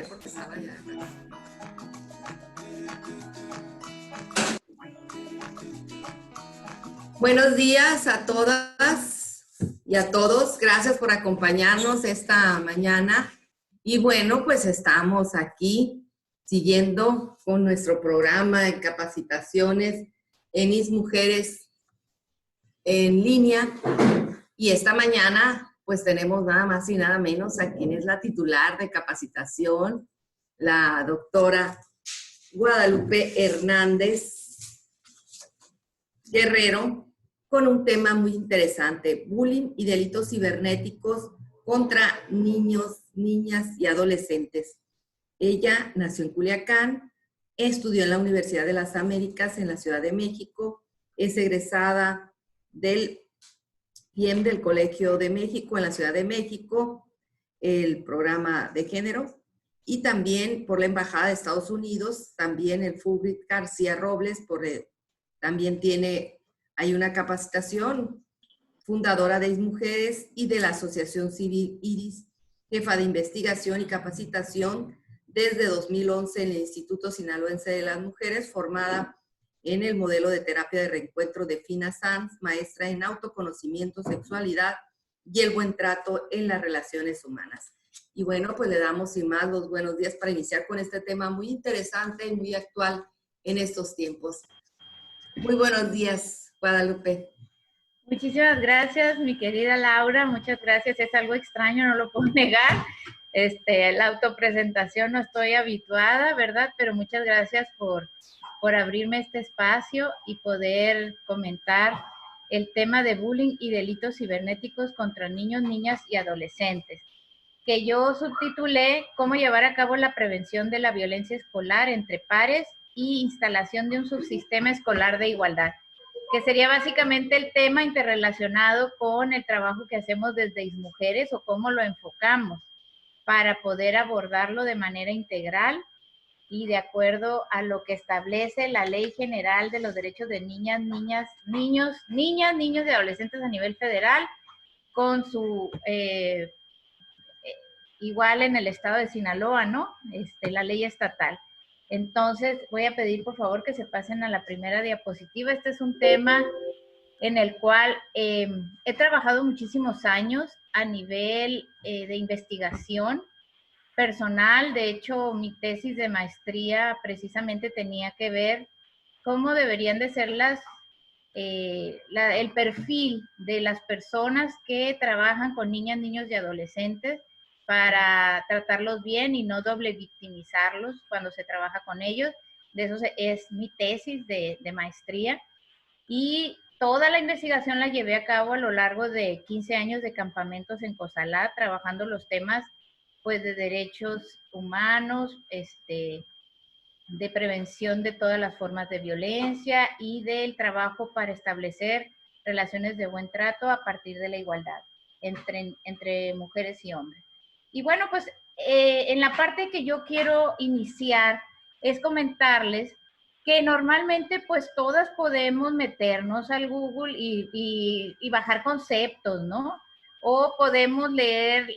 Porque estaba ya. Buenos días a todas y a todos. Gracias por acompañarnos esta mañana. Y bueno, pues estamos aquí siguiendo con nuestro programa de capacitaciones en ISMujeres en línea. Y esta mañana pues tenemos nada más y nada menos a quien es la titular de capacitación, la doctora Guadalupe Hernández Guerrero, con un tema muy interesante: bullying y delitos cibernéticos contra niños, niñas y adolescentes. Ella nació en Culiacán, estudió en la Universidad de las Américas en la Ciudad de México, es egresada del PIEM del Colegio de México en la Ciudad de México, el programa de género, y también por la Embajada de Estados Unidos, también el Fulbright García Robles, también hay una capacitación, fundadora de ISMujeres y de la Asociación Civil IRIS, jefa de investigación y capacitación desde 2011 en el Instituto Sinaloense de las Mujeres, formada en el modelo de terapia de reencuentro de Fina Sanz, maestra en autoconocimiento, sexualidad y el buen trato en las relaciones humanas. Y bueno, pues le damos sin más los buenos días para iniciar con este tema muy interesante y muy actual en estos tiempos. Muy buenos días, Guadalupe. Muchísimas gracias, mi querida Laura. Muchas gracias. Es algo extraño, no lo puedo negar. La autopresentación no estoy habituada, ¿verdad? Pero muchas gracias por abrirme este espacio y poder comentar el tema de bullying y delitos cibernéticos contra niños, niñas y adolescentes, que yo subtitulé "Cómo llevar a cabo la prevención de la violencia escolar entre pares y instalación de un subsistema escolar de igualdad", que sería básicamente el tema interrelacionado con el trabajo que hacemos desde ISMujeres o cómo lo enfocamos para poder abordarlo de manera integral y de acuerdo a lo que establece la Ley General de los Derechos de Niñas, Niños y Adolescentes a nivel federal, con su igual en el estado de Sinaloa, ¿no? La ley estatal. Entonces, voy a pedir por favor que se pasen a la primera diapositiva. Este es un tema en el cual he trabajado muchísimos años a nivel de investigación personal. De hecho, mi tesis de maestría precisamente tenía que ver cómo deberían de ser las el perfil de las personas que trabajan con niñas, niños y adolescentes para tratarlos bien y no doble victimizarlos cuando se trabaja con ellos. De eso es mi tesis de maestría. Y toda la investigación la llevé a cabo a lo largo de 15 años de campamentos en Cozalá, trabajando los temas pues de derechos humanos, de prevención de todas las formas de violencia y del trabajo para establecer relaciones de buen trato a partir de la igualdad entre mujeres y hombres. Y bueno, pues en la parte que yo quiero iniciar es comentarles que normalmente pues todas podemos meternos al Google y bajar conceptos, ¿no? O podemos leer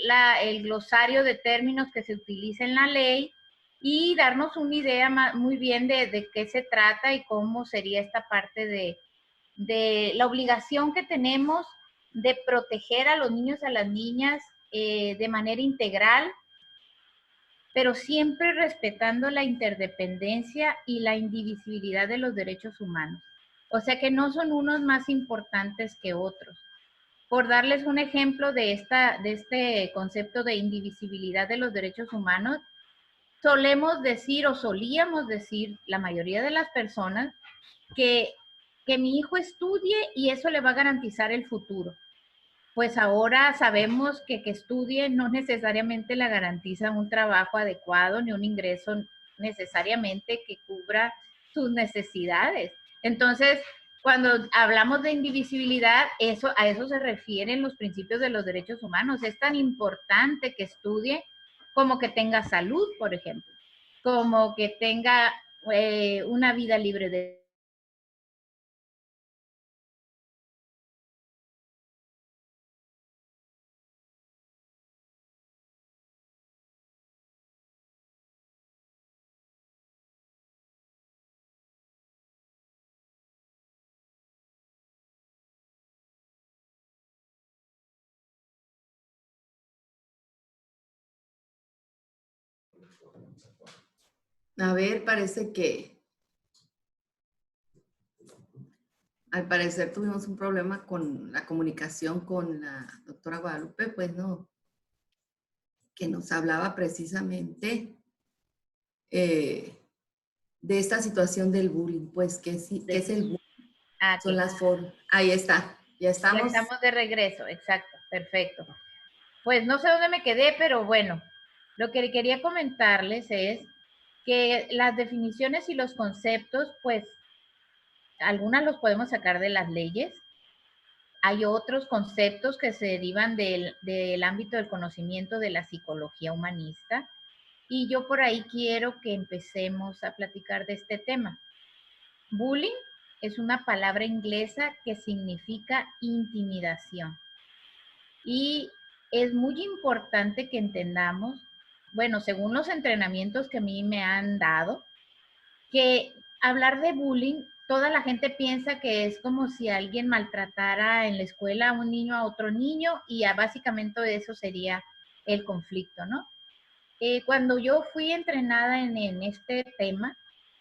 el glosario de términos que se utiliza en la ley y darnos una idea muy bien de qué se trata y cómo sería esta parte de la obligación que tenemos de proteger a los niños y a las niñas de manera integral, pero siempre respetando la interdependencia y la indivisibilidad de los derechos humanos. O sea que no son unos más importantes que otros. Por darles un ejemplo de este concepto de indivisibilidad de los derechos humanos, solemos decir o solíamos decir la mayoría de las personas que mi hijo estudie y eso le va a garantizar el futuro. Pues ahora sabemos que estudie no necesariamente le garantiza un trabajo adecuado ni un ingreso necesariamente que cubra sus necesidades. Entonces, cuando hablamos de indivisibilidad, a eso se refieren los principios de los derechos humanos. Es tan importante que estudie como que tenga salud, por ejemplo, como que tenga una vida libre de A ver, parece que al parecer tuvimos un problema con la comunicación con la doctora Guadalupe, pues no, que nos hablaba precisamente de esta situación del bullying, pues, ¿qué es el bullying? Son las formas. Ahí está, ya Ya estamos. estamos de regreso, exacto, perfecto. Pues no sé dónde me quedé, pero bueno, lo que quería comentarles es que las definiciones y los conceptos, pues algunas los podemos sacar de las leyes. Hay otros conceptos que se derivan del ámbito del conocimiento de la psicología humanista. Y yo por ahí quiero que empecemos a platicar de este tema. Bullying es una palabra inglesa que significa intimidación. Y es muy importante que entendamos, bueno, según los entrenamientos que a mí me han dado, que hablar de bullying, toda la gente piensa que es como si alguien maltratara en la escuela a un niño a otro niño y básicamente eso sería el conflicto, ¿no? Cuando yo fui entrenada en este tema,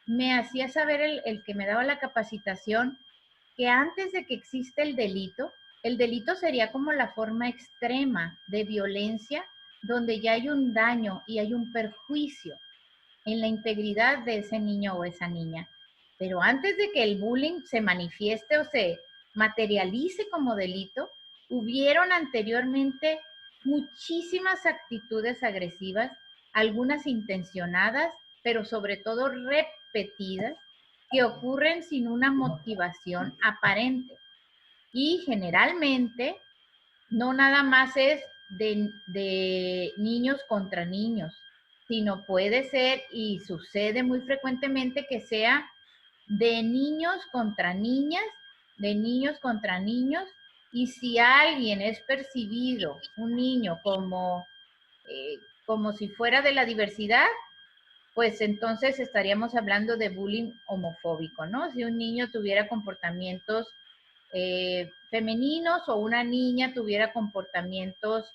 me hacía saber el que me daba la capacitación que antes de que exista el delito sería como la forma extrema de violencia donde ya hay un daño y hay un perjuicio en la integridad de ese niño o esa niña. Pero antes de que el bullying se manifieste o se materialice como delito, hubieron anteriormente muchísimas actitudes agresivas, algunas intencionadas, pero sobre todo repetidas, que ocurren sin una motivación aparente. Y generalmente no nada más es de niños contra niños, sino puede ser y sucede muy frecuentemente que sea de niños contra niñas, de niños contra niños, y si alguien es percibido, un niño, como si fuera de la diversidad, pues entonces estaríamos hablando de bullying homofóbico, ¿no? Si un niño tuviera comportamientos femeninos o una niña tuviera comportamientos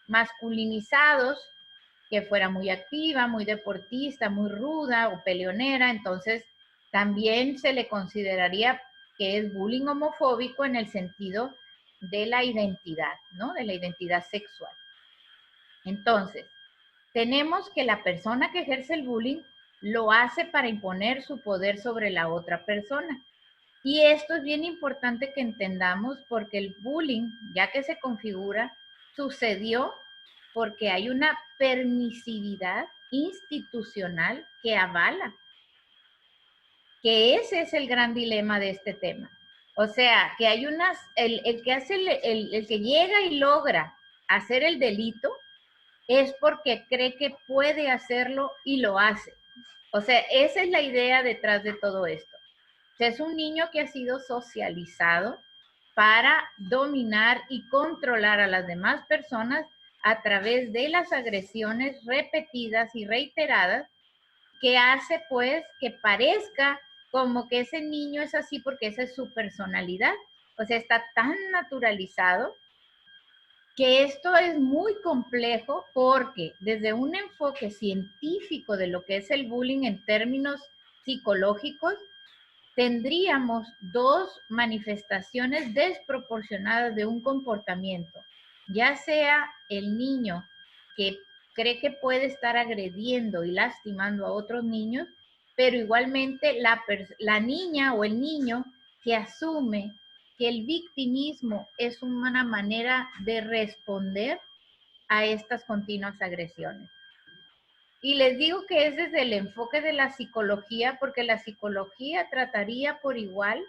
masculinizados, que fuera muy activa, muy deportista, muy ruda o peleonera, entonces también se le consideraría que es bullying homofóbico en el sentido de la identidad, ¿no? De la identidad sexual. Entonces, tenemos que la persona que ejerce el bullying lo hace para imponer su poder sobre la otra persona. Y esto es bien importante que entendamos porque el bullying, ya que se configura, sucedió porque hay una permisividad institucional que avala, que ese es el gran dilema de este tema. O sea, que hay unas, el que hace, el que llega y logra hacer el delito es porque cree que puede hacerlo y lo hace. O sea, esa es la idea detrás de todo esto. O sea, es un niño que ha sido socializado para dominar y controlar a las demás personas a través de las agresiones repetidas y reiteradas que hace pues que parezca como que ese niño es así porque esa es su personalidad. O sea, está tan naturalizado que esto es muy complejo porque desde un enfoque científico de lo que es el bullying en términos psicológicos, tendríamos dos manifestaciones desproporcionadas de un comportamiento, ya sea el niño que cree que puede estar agrediendo y lastimando a otros niños, pero igualmente la niña o el niño que asume que el victimismo es una manera de responder a estas continuas agresiones. Y les digo que es desde el enfoque de la psicología, porque la psicología trataría por igual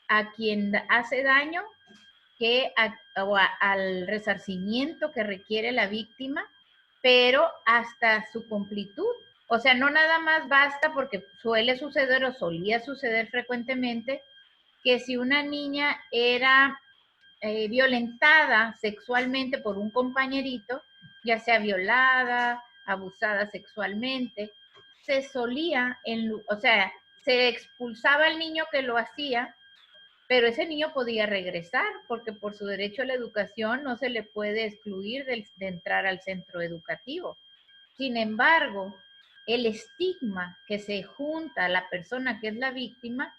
a quien hace daño que al resarcimiento que requiere la víctima, pero hasta su completud. O sea, no nada más basta porque suele suceder o solía suceder frecuentemente que si una niña era violentada sexualmente por un compañerito, ya sea violada, abusada sexualmente, se solía, o sea, se expulsaba al niño que lo hacía, pero ese niño podía regresar porque por su derecho a la educación no se le puede excluir de entrar al centro educativo. Sin embargo, el estigma que se junta a la persona que es la víctima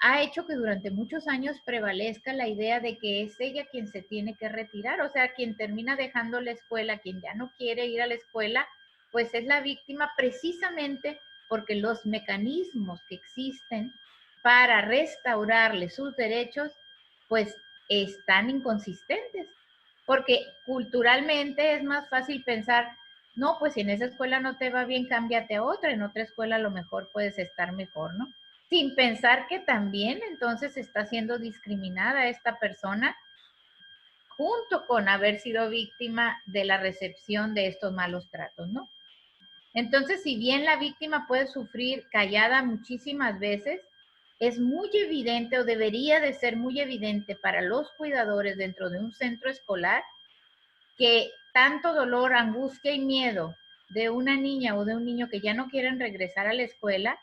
ha hecho que durante muchos años prevalezca la idea de que es ella quien se tiene que retirar, o sea, quien termina dejando la escuela, quien ya no quiere ir a la escuela, pues es la víctima precisamente porque los mecanismos que existen para restaurarle sus derechos, pues están inconsistentes. Porque culturalmente es más fácil pensar, no, pues si en esa escuela no te va bien, cámbiate a otra, en otra escuela a lo mejor puedes estar mejor, ¿no? Sin pensar que también entonces está siendo discriminada esta persona junto con haber sido víctima de la recepción de estos malos tratos, ¿no? Entonces, si bien la víctima puede sufrir callada muchísimas veces, es muy evidente o debería de ser muy evidente para los cuidadores dentro de un centro escolar que tanto dolor, angustia y miedo de una niña o de un niño que ya no quieren regresar a la escuela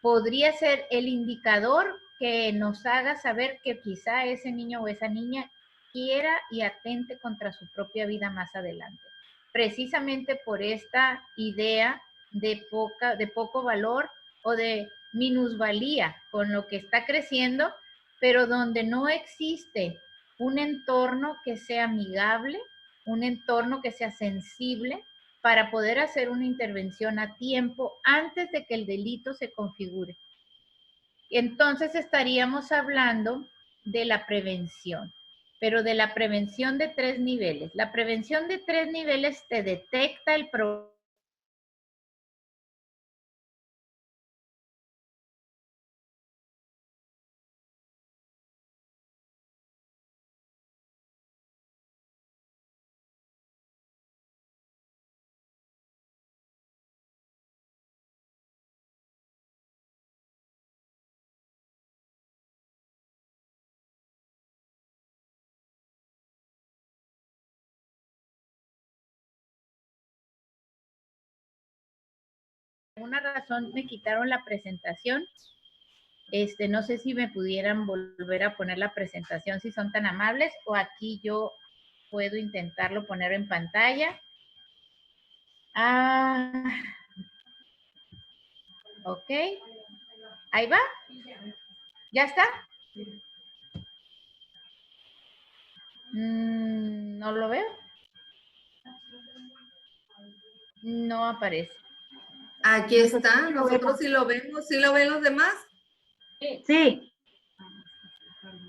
podría ser el indicador que nos haga saber que quizá ese niño o esa niña quiera y atente contra su propia vida más adelante. Precisamente por esta idea de poco valor o de minusvalía con lo que está creciendo, pero donde no existe un entorno que sea amigable, un entorno que sea sensible, para poder hacer una intervención a tiempo antes de que el delito se configure. Entonces estaríamos hablando de la prevención, pero de la prevención de 3 niveles. La prevención de 3 niveles te detecta el problema. Por alguna razón me quitaron la presentación. No sé si me pudieran volver a poner la presentación si son tan amables, o aquí yo puedo intentarlo poner en pantalla. Ok, ahí va. ¿Ya está? No lo veo. No aparece. Aquí está, nosotros sí lo vemos. ¿Sí lo ven los demás? Sí.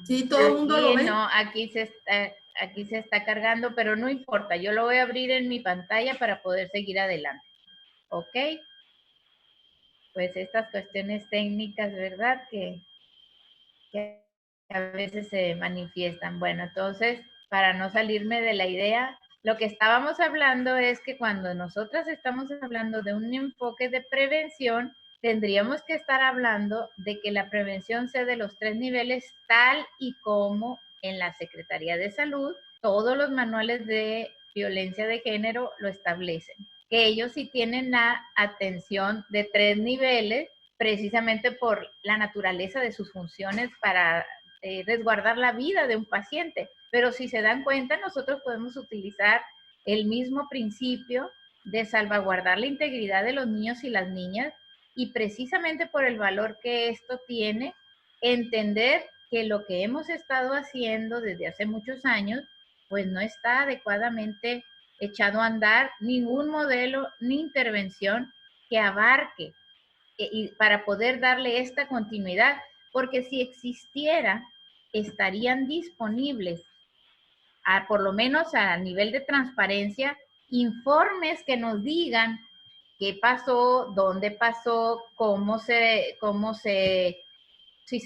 Sí, todo el mundo lo ve. No, aquí se está cargando, pero no importa. Yo lo voy a abrir en mi pantalla para poder seguir adelante. ¿Ok? Pues estas cuestiones técnicas, ¿verdad? Que a veces se manifiestan. Bueno, entonces, para no salirme de la idea, lo que estábamos hablando es que cuando nosotras estamos hablando de un enfoque de prevención, tendríamos que estar hablando de que la prevención sea de los 3 niveles, tal y como en la Secretaría de Salud, todos los manuales de violencia de género lo establecen. Que ellos sí tienen la atención de 3 niveles, precisamente por la naturaleza de sus funciones para resguardar la vida de un paciente. Pero si se dan cuenta, nosotros podemos utilizar el mismo principio de salvaguardar la integridad de los niños y las niñas, y precisamente por el valor que esto tiene, entender que lo que hemos estado haciendo desde hace muchos años, pues no está adecuadamente echado a andar ningún modelo ni intervención que abarque y para poder darle esta continuidad, porque si existiera, estarían disponibles, por lo menos a nivel de transparencia, informes que nos digan qué pasó, dónde pasó, si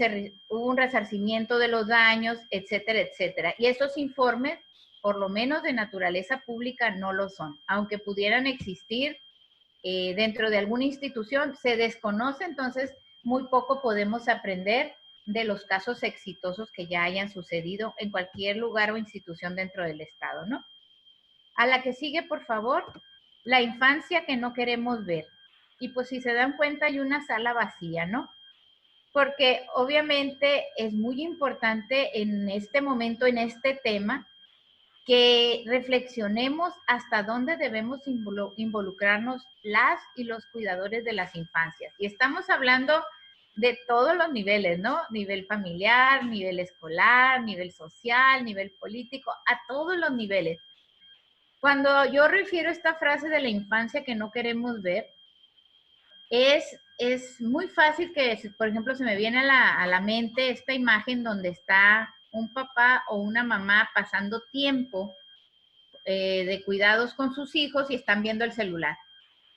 hubo un resarcimiento de los daños, etcétera, etcétera. Y esos informes, por lo menos de naturaleza pública, no lo son, aunque pudieran existir dentro de alguna institución, se desconoce, entonces muy poco podemos aprender de los casos exitosos que ya hayan sucedido en cualquier lugar o institución dentro del Estado, ¿no? A la que sigue, por favor, la infancia que no queremos ver. Y pues si se dan cuenta hay una sala vacía, ¿no? Porque obviamente es muy importante en este momento, en este tema, que reflexionemos hasta dónde debemos involucrarnos las y los cuidadores de las infancias. Y estamos hablando de todos los niveles, ¿no? Nivel familiar, nivel escolar, nivel social, nivel político, a todos los niveles. Cuando yo refiero esta frase de la infancia que no queremos ver, es muy fácil que, por ejemplo, se me viene a la mente esta imagen donde está un papá o una mamá pasando tiempo de cuidados con sus hijos y están viendo el celular.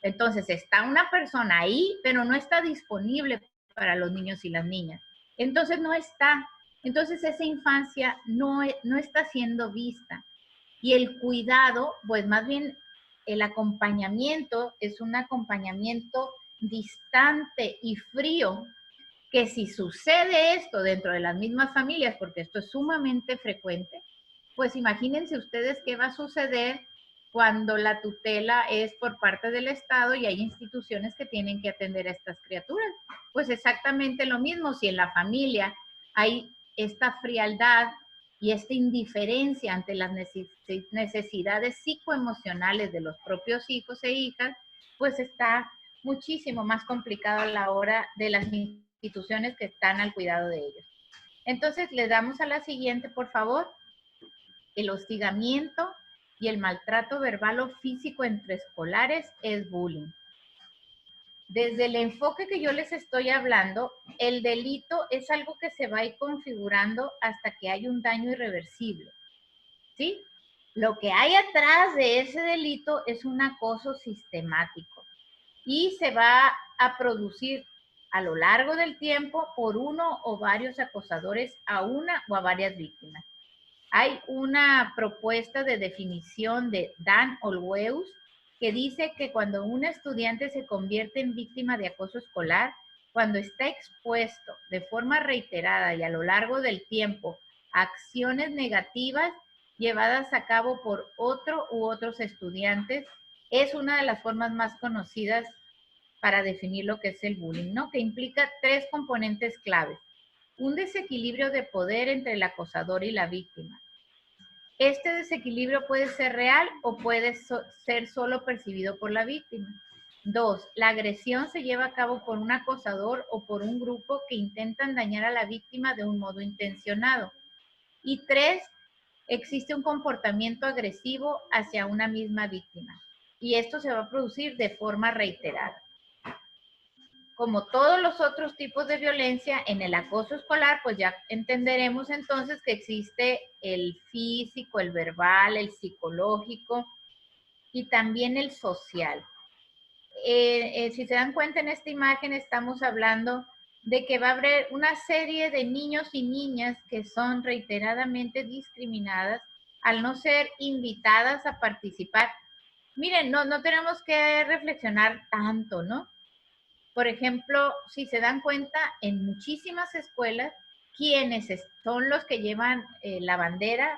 Entonces está una persona ahí, pero no está disponible para los niños y las niñas. Entonces no está. Entonces esa infancia no está siendo vista. Y el cuidado, pues más bien el acompañamiento es un acompañamiento distante y frío, que si sucede esto dentro de las mismas familias, porque esto es sumamente frecuente, pues imagínense ustedes qué va a suceder cuando la tutela es por parte del Estado y hay instituciones que tienen que atender a estas criaturas. Pues exactamente lo mismo, si en la familia hay esta frialdad y esta indiferencia ante las necesidades psicoemocionales de los propios hijos e hijas, pues está muchísimo más complicado a la hora de las instituciones que están al cuidado de ellos. Entonces, le damos a la siguiente, por favor. El hostigamiento y el maltrato verbal o físico entre escolares es bullying. Desde el enfoque que yo les estoy hablando, el delito es algo que se va a ir configurando hasta que hay un daño irreversible, ¿sí? Lo que hay atrás de ese delito es un acoso sistemático y se va a producir a lo largo del tiempo por uno o varios acosadores a una o a varias víctimas. Hay una propuesta de definición de Dan Olweus que dice que cuando un estudiante se convierte en víctima de acoso escolar, cuando está expuesto de forma reiterada y a lo largo del tiempo a acciones negativas llevadas a cabo por otro u otros estudiantes, es una de las formas más conocidas para definir lo que es el bullying, ¿no? Que implica 3 componentes claves. Un desequilibrio de poder entre el acosador y la víctima. Este desequilibrio puede ser real o puede ser solo percibido por la víctima. 2, la agresión se lleva a cabo por un acosador o por un grupo que intentan dañar a la víctima de un modo intencionado. Y 3, existe un comportamiento agresivo hacia una misma víctima. Y esto se va a producir de forma reiterada. Como todos los otros tipos de violencia, en el acoso escolar, pues ya entenderemos entonces que existe el físico, el verbal, el psicológico y también el social. Si se dan cuenta en esta imagen, estamos hablando de que va a haber una serie de niños y niñas que son reiteradamente discriminadas al no ser invitadas a participar. Miren, no tenemos que reflexionar tanto, ¿no? Por ejemplo, si se dan cuenta, en muchísimas escuelas, quienes son los que llevan la bandera,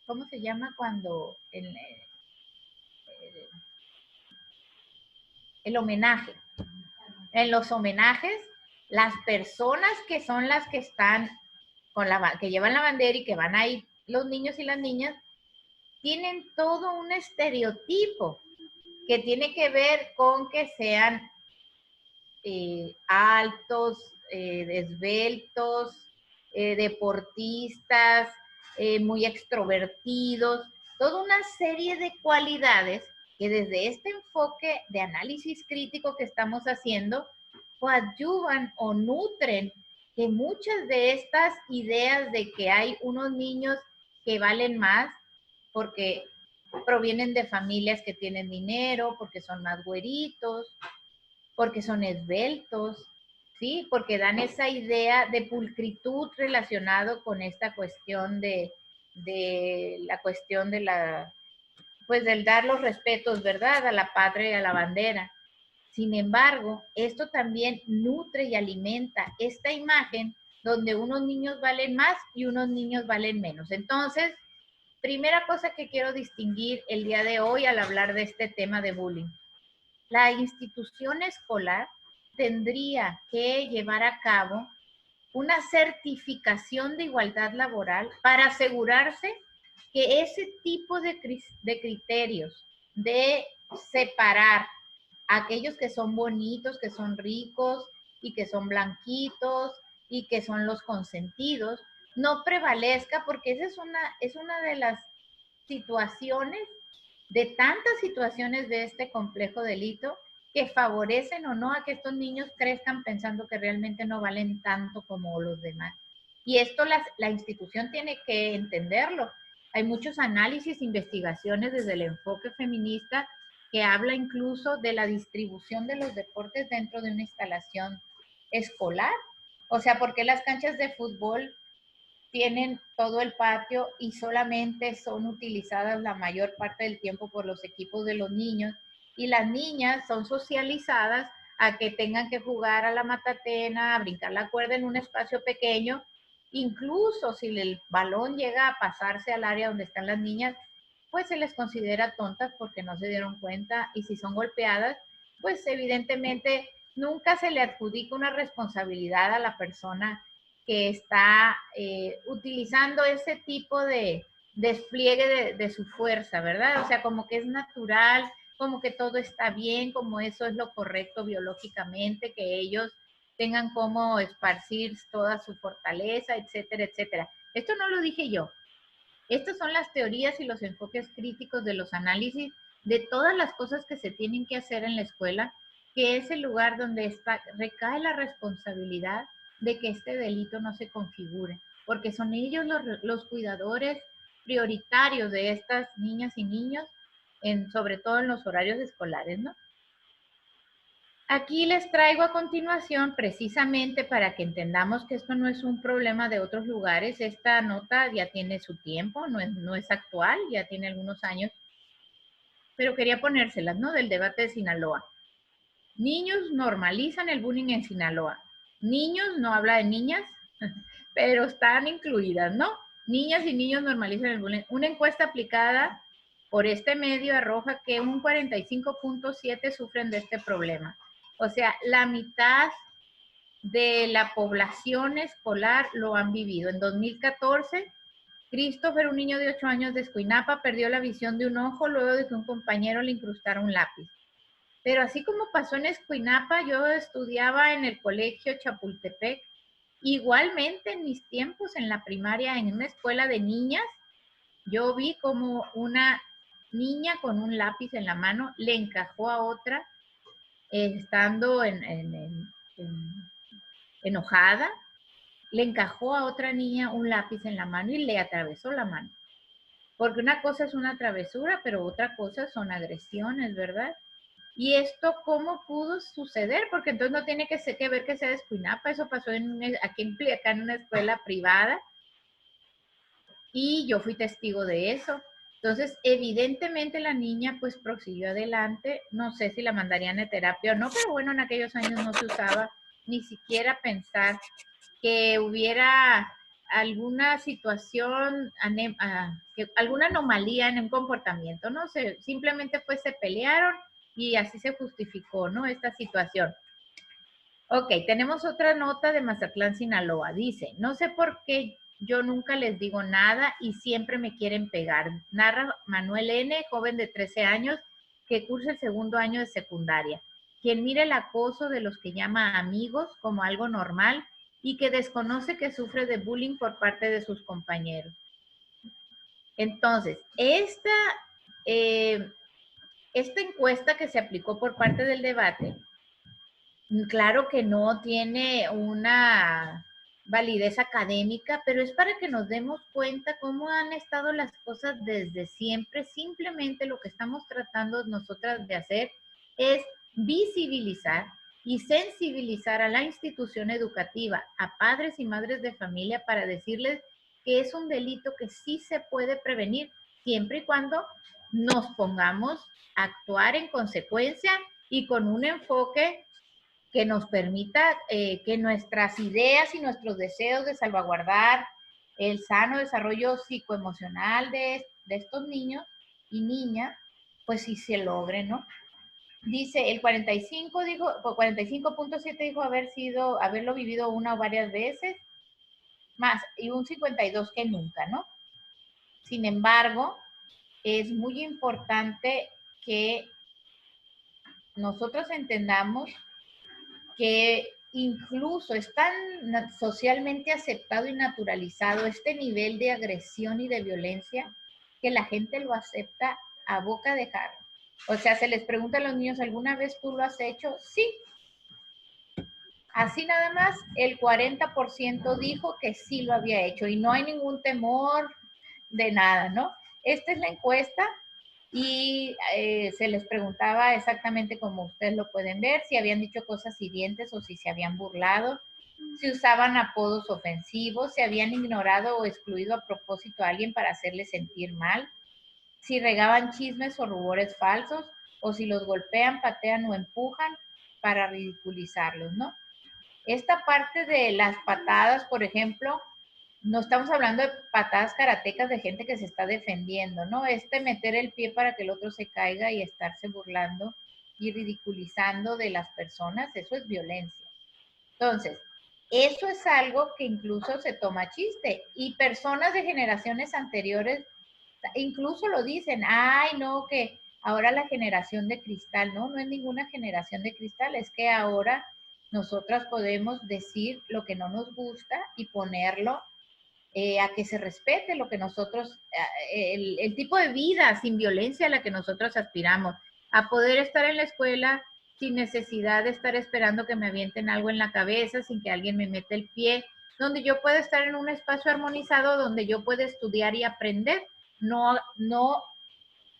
¿cómo se llama cuando? El homenaje. En los homenajes, las personas que son las que están que llevan la bandera y que van ahí, los niños y las niñas, tienen todo un estereotipo que tiene que ver con que sean altos, esbeltos, deportistas, muy extrovertidos, toda una serie de cualidades que desde este enfoque de análisis crítico que estamos haciendo, coadyuvan o nutren que muchas de estas ideas de que hay unos niños que valen más porque provienen de familias que tienen dinero, porque son más güeritos, porque son esbeltos, ¿sí? Porque dan esa idea de pulcritud relacionado con esta cuestión de la cuestión de la, pues del dar los respetos, ¿verdad? A la patria y a la bandera. Sin embargo, esto también nutre y alimenta esta imagen donde unos niños valen más y unos niños valen menos. Entonces, primera cosa que quiero distinguir el día de hoy al hablar de este tema de bullying. La institución escolar tendría que llevar a cabo una certificación de igualdad laboral para asegurarse que ese tipo de criterios de separar a aquellos que son bonitos, que son ricos y que son blanquitos y que son los consentidos, no prevalezca, porque esa es una de las situaciones, de tantas situaciones de este complejo delito, que favorecen o no a que estos niños crezcan pensando que realmente no valen tanto como los demás. Y esto la institución tiene que entenderlo. Hay muchos análisis, investigaciones desde el enfoque feminista que habla incluso de la distribución de los deportes dentro de una instalación escolar. O sea, ¿por qué las canchas de fútbol tienen todo el patio y solamente son utilizadas la mayor parte del tiempo por los equipos de los niños? Y las niñas son socializadas a que tengan que jugar a la matatena, a brincar la cuerda en un espacio pequeño. Incluso si el balón llega a pasarse al área donde están las niñas, pues se les considera tontas porque no se dieron cuenta, y si son golpeadas, pues evidentemente nunca se le adjudica una responsabilidad a la persona que está utilizando ese tipo de despliegue de su fuerza, ¿verdad? O sea, como que es natural, como que todo está bien, como eso es lo correcto biológicamente, que ellos tengan como esparcir toda su fortaleza, etcétera, etcétera. Esto no lo dije yo. Estas son las teorías y los enfoques críticos de los análisis de todas las cosas que se tienen que hacer en la escuela, que es el lugar donde recae la responsabilidad de que este delito no se configure, porque son ellos los cuidadores prioritarios de estas niñas y niños, sobre todo en los horarios escolares, ¿no? Aquí les traigo a continuación, precisamente para que entendamos que esto no es un problema de otros lugares. Esta nota ya tiene su tiempo, no es actual, ya tiene algunos años, pero quería ponérselas, ¿no? Del debate de Sinaloa. Niños normalizan el bullying en Sinaloa. Niños, no habla de niñas, pero están incluidas, ¿no? Niñas y niños normalizan el bullying. Una encuesta aplicada por este medio arroja que un 45.7 sufren de este problema. O sea, la mitad de la población escolar lo han vivido. En 2014, Christopher, un niño de 8 años de Escuinapa, perdió la visión de un ojo luego de que un compañero le incrustara un lápiz. Pero así como pasó en Escuinapa, yo estudiaba en el colegio Chapultepec. Igualmente en mis tiempos en la primaria, en una escuela de niñas, yo vi como una niña con un lápiz en la mano le encajó a otra, estando enojada, le encajó a otra niña un lápiz en la mano y le atravesó la mano. Porque una cosa es una travesura, pero otra cosa son agresiones, ¿verdad? ¿Y esto cómo pudo suceder? Porque entonces no tiene que ver que sea de Escuinapa, eso pasó aquí en Culiacán, en una escuela privada, y yo fui testigo de eso. Entonces, evidentemente la niña pues prosiguió adelante, no sé si la mandarían a terapia o no, pero bueno, en aquellos años no se usaba ni siquiera pensar que hubiera alguna situación, alguna anomalía en un comportamiento, no sé, simplemente pues se pelearon y así se justificó, ¿no? Esta situación. Ok, tenemos otra nota de Mazatlán, Sinaloa. Dice, no sé por qué yo nunca les digo nada y siempre me quieren pegar. Narra Manuel N., joven de 13 años, que cursa el segundo año de secundaria, quien mira el acoso de los que llama amigos como algo normal y que desconoce que sufre de bullying por parte de sus compañeros. Entonces, esta encuesta que se aplicó por parte del debate, claro que no tiene una validez académica, pero es para que nos demos cuenta cómo han estado las cosas desde siempre. Simplemente lo que estamos tratando nosotras de hacer es visibilizar y sensibilizar a la institución educativa, a padres y madres de familia, para decirles que es un delito que sí se puede prevenir, siempre y cuando nos pongamos a actuar en consecuencia y con un enfoque que nos permita que nuestras ideas y nuestros deseos de salvaguardar el sano desarrollo psicoemocional de estos niños y niñas, pues sí se logren, ¿no? Dice, el 45.7 dijo haberlo vivido una o varias veces, más, y un 52 que nunca, ¿no? Sin embargo, es muy importante que nosotros entendamos que incluso es tan socialmente aceptado y naturalizado este nivel de agresión y de violencia que la gente lo acepta a boca de jarro. O sea, se les pregunta a los niños, ¿alguna vez tú lo has hecho? Sí. Así nada más, el 40% dijo que sí lo había hecho y no hay ningún temor de nada, ¿no? Esta es la encuesta y se les preguntaba exactamente como ustedes lo pueden ver, si habían dicho cosas hirientes o si se habían burlado, si usaban apodos ofensivos, si habían ignorado o excluido a propósito a alguien para hacerle sentir mal, si regaban chismes o rumores falsos, o si los golpean, patean o empujan para ridiculizarlos, ¿no? Esta parte de las patadas, por ejemplo, no estamos hablando de patadas karatecas de gente que se está defendiendo, ¿no? Meter el pie para que el otro se caiga y estarse burlando y ridiculizando de las personas, eso es violencia. Entonces, eso es algo que incluso se toma chiste y personas de generaciones anteriores incluso lo dicen, ay, no, que ahora la generación de cristal, no es ninguna generación de cristal, es que ahora nosotras podemos decir lo que no nos gusta y ponerlo a que se respete lo que nosotros, el tipo de vida sin violencia a la que nosotros aspiramos, a poder estar en la escuela sin necesidad de estar esperando que me avienten algo en la cabeza, sin que alguien me meta el pie, donde yo pueda estar en un espacio armonizado, donde yo pueda estudiar y aprender. No,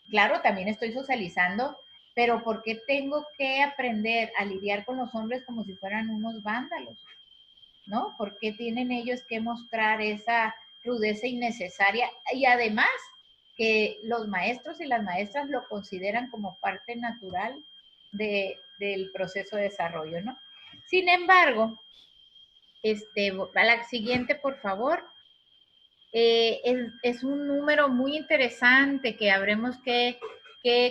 claro, también estoy socializando, pero ¿por qué tengo que aprender a lidiar con los hombres como si fueran unos vándalos? ¿No? ¿Por qué tienen ellos que mostrar esa rudeza innecesaria? Y además que los maestros y las maestras lo consideran como parte natural del proceso de desarrollo, ¿no? Sin embargo, a la siguiente, por favor. Es un número muy interesante que habremos que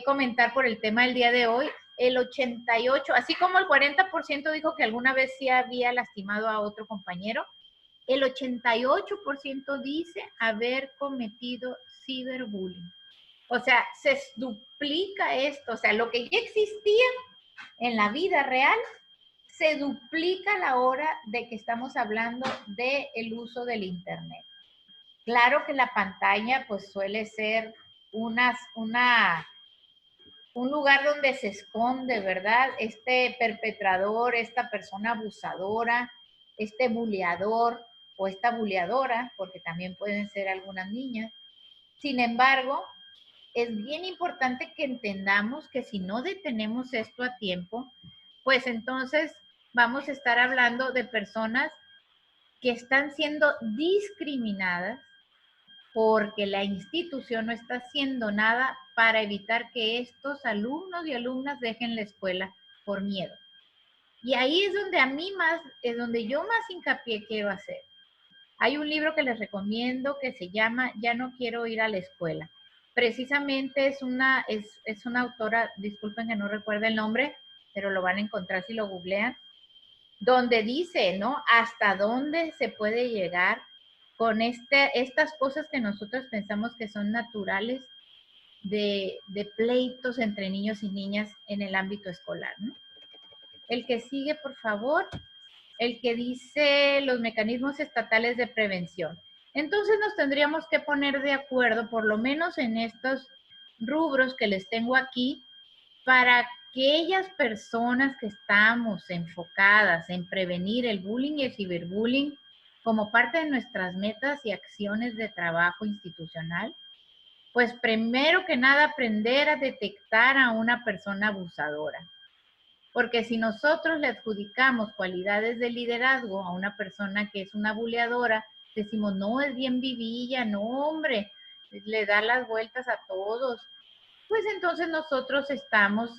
comentar por el tema del día de hoy. El 88%, así como el 40% dijo que alguna vez sí había lastimado a otro compañero, el 88% dice haber cometido ciberbullying. O sea, se duplica esto. O sea, lo que ya existía en la vida real, se duplica la hora de que estamos hablando del uso del Internet. Claro que la pantalla pues suele ser un lugar donde se esconde, ¿verdad? Este perpetrador, esta persona abusadora, este buleador o esta buleadora, porque también pueden ser algunas niñas. Sin embargo, es bien importante que entendamos que si no detenemos esto a tiempo, pues entonces vamos a estar hablando de personas que están siendo discriminadas porque la institución no está haciendo nada para evitar que estos alumnos y alumnas dejen la escuela por miedo. Y ahí es donde a mí más, es donde yo más hincapié quiero hacer. Hay un libro que les recomiendo que se llama Ya no quiero ir a la escuela. Precisamente es una autora, disculpen que no recuerdo el nombre, pero lo van a encontrar si lo googlean, donde dice, ¿no? Hasta dónde se puede llegar con estas cosas que nosotros pensamos que son naturales de pleitos entre niños y niñas en el ámbito escolar, ¿no? El que sigue, por favor, el que dice los mecanismos estatales de prevención. Entonces nos tendríamos que poner de acuerdo, por lo menos en estos rubros que les tengo aquí, para aquellas personas que estamos enfocadas en prevenir el bullying y el ciberbullying como parte de nuestras metas y acciones de trabajo institucional, pues primero que nada aprender a detectar a una persona abusadora. Porque si nosotros le adjudicamos cualidades de liderazgo a una persona que es una buleadora, decimos, no, es bien vivilla, no, hombre, le da las vueltas a todos. Pues entonces nosotros estamos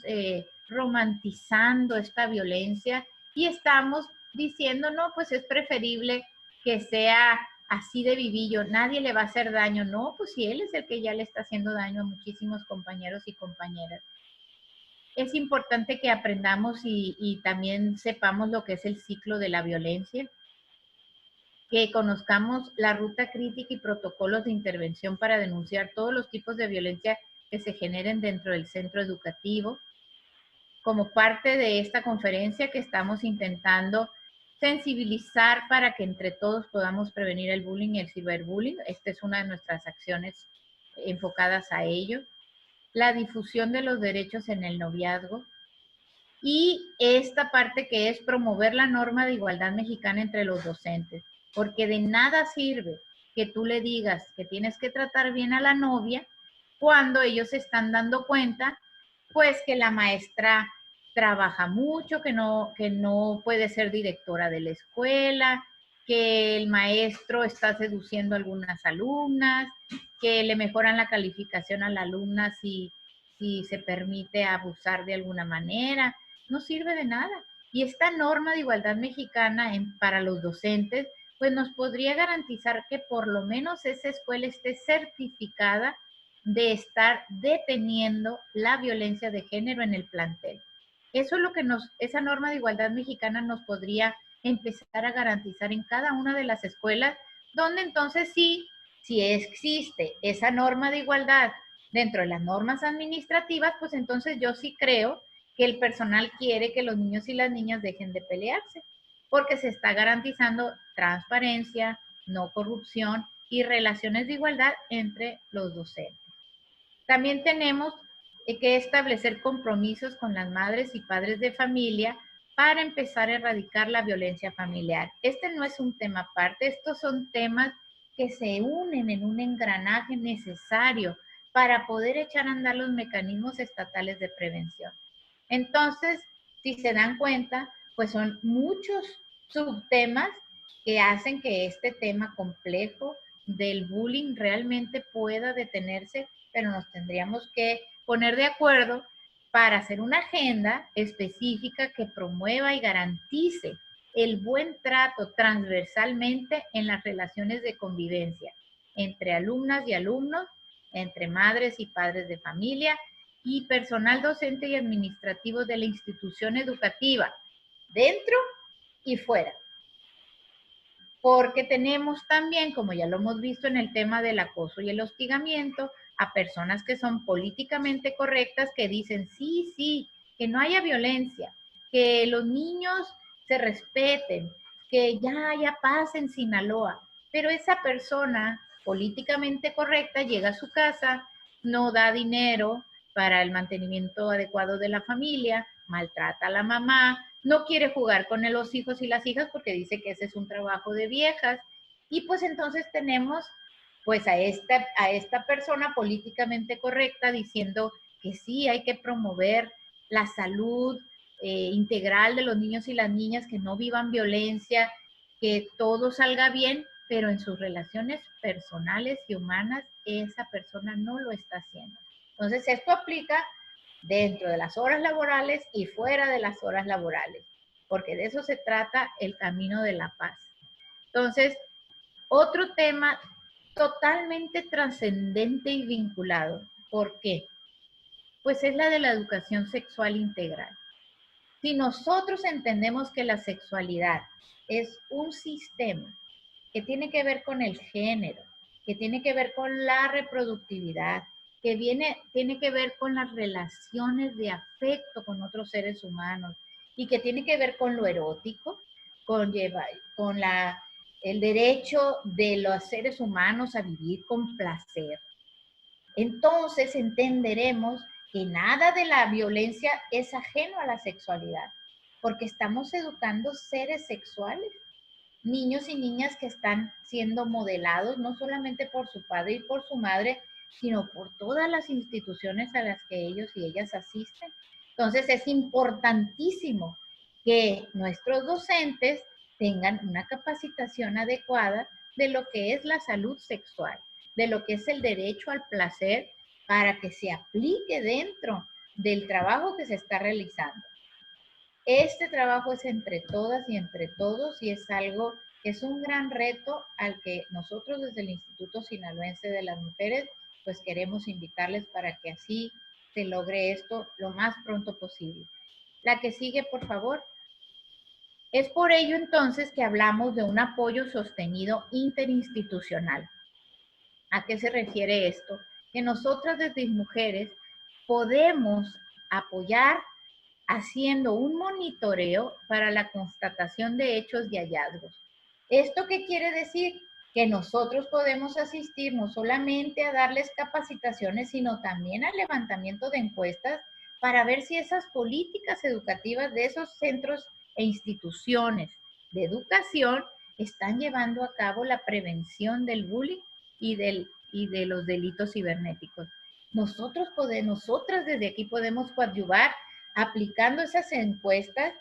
romantizando esta violencia y estamos diciendo, no, pues es preferible que sea así de vivillo, nadie le va a hacer daño. No, pues si él es el que ya le está haciendo daño a muchísimos compañeros y compañeras. Es importante que aprendamos y también sepamos lo que es el ciclo de la violencia, que conozcamos la ruta crítica y protocolos de intervención para denunciar todos los tipos de violencia que se generen dentro del centro educativo. Como parte de esta conferencia que estamos intentando sensibilizar para que entre todos podamos prevenir el bullying y el ciberbullying. Esta es una de nuestras acciones enfocadas a ello. La difusión de los derechos en el noviazgo. Y esta parte que es promover la norma de igualdad mexicana entre los docentes. Porque de nada sirve que tú le digas que tienes que tratar bien a la novia cuando ellos se están dando cuenta, pues que la maestra trabaja mucho, que no puede ser directora de la escuela, que el maestro está seduciendo a algunas alumnas, que le mejoran la calificación a la alumna si se permite abusar de alguna manera. No sirve de nada. Y esta norma de igualdad mexicana para los docentes, pues nos podría garantizar que por lo menos esa escuela esté certificada de estar deteniendo la violencia de género en el plantel. Eso es lo que esa norma de igualdad mexicana nos podría empezar a garantizar en cada una de las escuelas, donde entonces sí, si existe esa norma de igualdad dentro de las normas administrativas, pues entonces yo sí creo que el personal quiere que los niños y las niñas dejen de pelearse, porque se está garantizando transparencia, no corrupción y relaciones de igualdad entre los docentes. También tenemos que establecer compromisos con las madres y padres de familia para empezar a erradicar la violencia familiar. Este no es un tema aparte, estos son temas que se unen en un engranaje necesario para poder echar a andar los mecanismos estatales de prevención. Entonces, si se dan cuenta, pues son muchos subtemas que hacen que este tema complejo del bullying realmente pueda detenerse, pero nos tendríamos que poner de acuerdo para hacer una agenda específica que promueva y garantice el buen trato transversalmente en las relaciones de convivencia entre alumnas y alumnos, entre madres y padres de familia y personal docente y administrativo de la institución educativa, dentro y fuera. Porque tenemos también, como ya lo hemos visto en el tema del acoso y el hostigamiento, a personas que son políticamente correctas, que dicen, sí, que no haya violencia, que los niños se respeten, que ya haya paz en Sinaloa. Pero esa persona políticamente correcta llega a su casa, no da dinero para el mantenimiento adecuado de la familia, maltrata a la mamá, no quiere jugar con los hijos y las hijas porque dice que ese es un trabajo de viejas. Y pues entonces tenemos pues a esta persona políticamente correcta diciendo que sí hay que promover la salud integral de los niños y las niñas, que no vivan violencia, que todo salga bien, pero en sus relaciones personales y humanas esa persona no lo está haciendo. Entonces esto aplica dentro de las horas laborales y fuera de las horas laborales, porque de eso se trata el camino de la paz. Entonces, otro tema totalmente trascendente y vinculado. ¿Por qué? Pues es la de la educación sexual integral. Si nosotros entendemos que la sexualidad es un sistema que tiene que ver con el género, que tiene que ver con la reproductividad, que tiene que ver con las relaciones de afecto con otros seres humanos y que tiene que ver con lo erótico, con el derecho de los seres humanos a vivir con placer. Entonces entenderemos que nada de la violencia es ajeno a la sexualidad, porque estamos educando seres sexuales, niños y niñas que están siendo modelados no solamente por su padre y por su madre, sino por todas las instituciones a las que ellos y ellas asisten. Entonces es importantísimo que nuestros docentes tengan una capacitación adecuada de lo que es la salud sexual, de lo que es el derecho al placer, para que se aplique dentro del trabajo que se está realizando. Este trabajo es entre todas y entre todos y es algo que es un gran reto al que nosotros desde el Instituto Sinaloense de las Mujeres pues queremos invitarles para que así se logre esto lo más pronto posible. La que sigue, por favor. Es por ello entonces que hablamos de un apoyo sostenido interinstitucional. ¿A qué se refiere esto? Que nosotras desde mujeres podemos apoyar haciendo un monitoreo para la constatación de hechos y hallazgos. ¿Esto qué quiere decir? Que nosotros podemos asistir no solamente a darles capacitaciones, sino también al levantamiento de encuestas para ver si esas políticas educativas de esos centros e instituciones de educación están llevando a cabo la prevención del bullying y de los delitos cibernéticos. Nosotras desde aquí podemos coadyuvar aplicando esas encuestas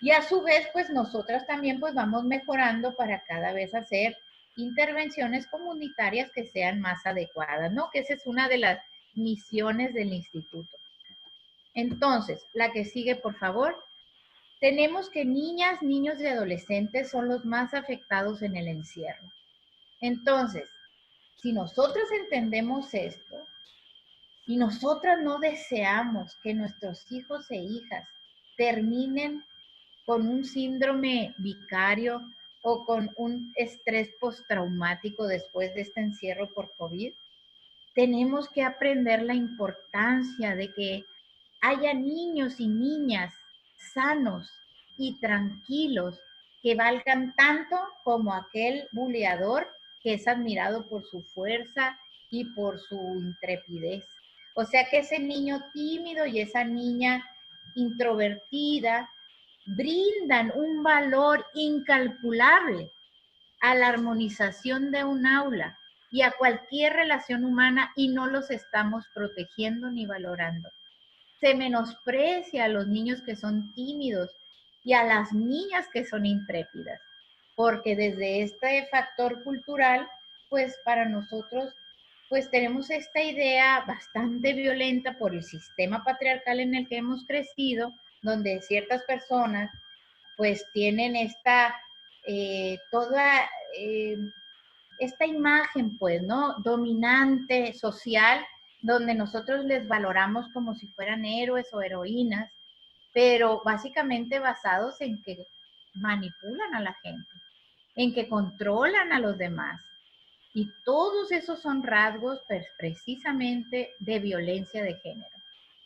y a su vez pues nosotras también pues vamos mejorando para cada vez hacer intervenciones comunitarias que sean más adecuadas, ¿no? Que esa es una de las misiones del instituto. Entonces, la que sigue, por favor. Tenemos que niñas, niños y adolescentes son los más afectados en el encierro. Entonces, si nosotros entendemos esto y nosotras no deseamos que nuestros hijos e hijas terminen con un síndrome vicario o con un estrés postraumático después de este encierro por COVID, tenemos que aprender la importancia de que haya niños y niñas sanos y tranquilos que valgan tanto como aquel buleador que es admirado por su fuerza y por su intrepidez. O sea que ese niño tímido y esa niña introvertida brindan un valor incalculable a la armonización de un aula y a cualquier relación humana y no los estamos protegiendo ni valorando. Se menosprecia a los niños que son tímidos y a las niñas que son intrépidas, porque desde este factor cultural, pues para nosotros, pues tenemos esta idea bastante violenta por el sistema patriarcal en el que hemos crecido, donde ciertas personas pues tienen toda esta imagen pues, ¿no? Dominante, social, donde nosotros les valoramos como si fueran héroes o heroínas, pero básicamente basados en que manipulan a la gente, en que controlan a los demás. Y todos esos son rasgos precisamente de violencia de género.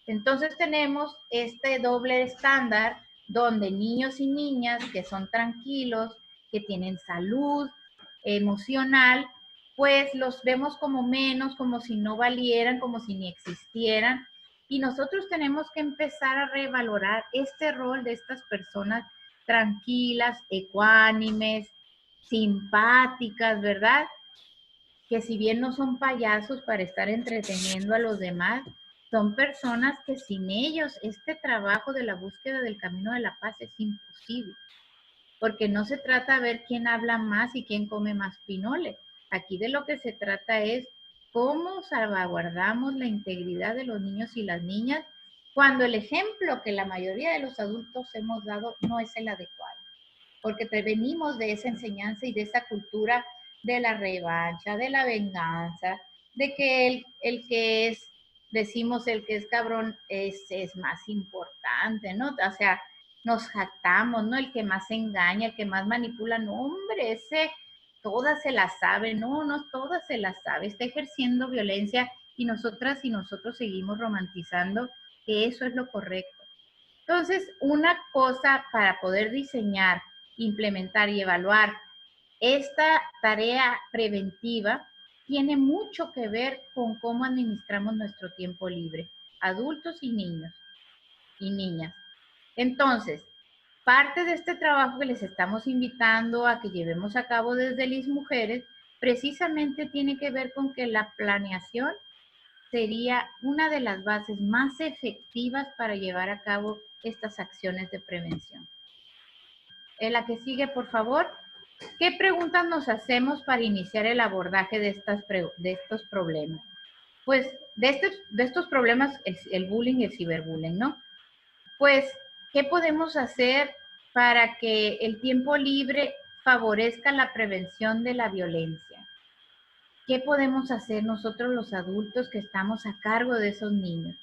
Entonces tenemos este doble estándar donde niños y niñas que son tranquilos, que tienen salud emocional, pues los vemos como menos, como si no valieran, como si ni existieran. Y nosotros tenemos que empezar a revalorar este rol de estas personas tranquilas, ecuánimes, simpáticas, ¿verdad? Que si bien no son payasos para estar entreteniendo a los demás, son personas que sin ellos este trabajo de la búsqueda del camino de la paz es imposible, porque no se trata de ver quién habla más y quién come más pinole. Aquí de lo que se trata es cómo salvaguardamos la integridad de los niños y las niñas cuando el ejemplo que la mayoría de los adultos hemos dado no es el adecuado, porque venimos de esa enseñanza y de esa cultura de la revancha, de la venganza, de que el que es, decimos, el que es cabrón es más importante, ¿no? O sea, nos jactamos, ¿no? El que más engaña, el que más manipula, no, hombre, ese todas se la sabe, no, no todas se la sabe, está ejerciendo violencia y nosotras y nosotros seguimos romantizando que eso es lo correcto. Entonces, una cosa para poder diseñar, implementar y evaluar esta tarea preventiva tiene mucho que ver con cómo administramos nuestro tiempo libre, adultos y niños y niñas. Entonces, parte de este trabajo que les estamos invitando a que llevemos a cabo desde las mujeres, precisamente tiene que ver con que la planeación sería una de las bases más efectivas para llevar a cabo estas acciones de prevención. En la que sigue, por favor. ¿Qué preguntas nos hacemos para iniciar el abordaje de estos problemas? Pues de estos problemas, el bullying y el ciberbullying, ¿no? Pues, ¿qué podemos hacer para que el tiempo libre favorezca la prevención de la violencia? ¿Qué podemos hacer nosotros los adultos que estamos a cargo de esos niños?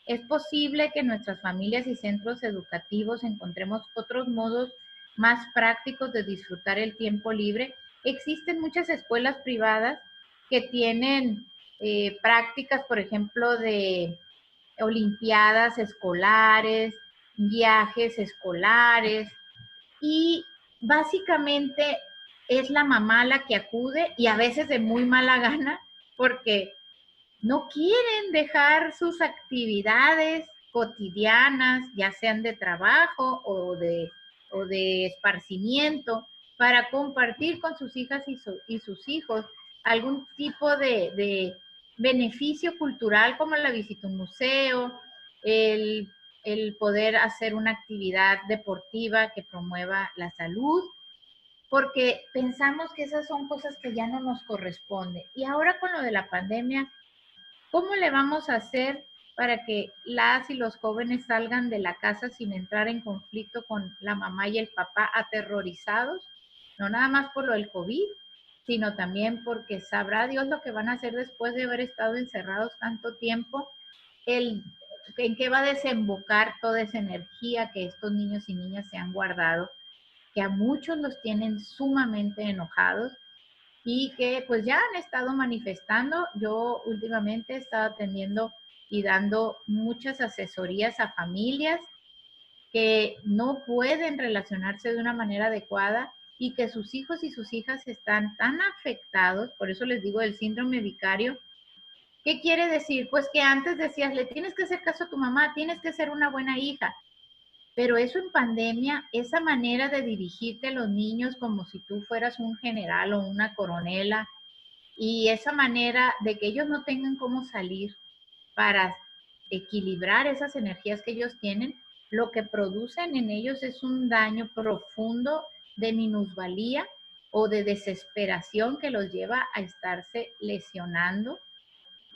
Es posible que en nuestras familias y centros educativos encontremos otros modos más prácticos de disfrutar el tiempo libre. Existen muchas escuelas privadas que tienen prácticas, por ejemplo, de olimpiadas escolares, viajes escolares, y básicamente es la mamá la que acude y a veces de muy mala gana porque no quieren dejar sus actividades cotidianas, ya sean de trabajo o de esparcimiento, para compartir con sus hijas y sus hijos algún tipo de beneficio cultural como la visita a un museo, el, el poder hacer una actividad deportiva que promueva la salud, porque pensamos que esas son cosas que ya no nos corresponden. Y ahora con lo de la pandemia, ¿cómo le vamos a hacer para que las y los jóvenes salgan de la casa sin entrar en conflicto con la mamá y el papá aterrorizados? No nada más por lo del COVID, sino también porque sabrá Dios lo que van a hacer después de haber estado encerrados tanto tiempo, en qué va a desembocar toda esa energía que estos niños y niñas se han guardado, que a muchos los tienen sumamente enojados y que pues ya han estado manifestando. Yo últimamente he estado atendiendo y dando muchas asesorías a familias que no pueden relacionarse de una manera adecuada y que sus hijos y sus hijas están tan afectados, por eso les digo el síndrome vicario. ¿Qué quiere decir? Pues que antes decías, le tienes que hacer caso a tu mamá, tienes que ser una buena hija. Pero eso en pandemia, esa manera de dirigirte a los niños como si tú fueras un general o una coronela, y esa manera de que ellos no tengan cómo salir para equilibrar esas energías que ellos tienen, lo que producen en ellos es un daño profundo de minusvalía o de desesperación que los lleva a estarse lesionando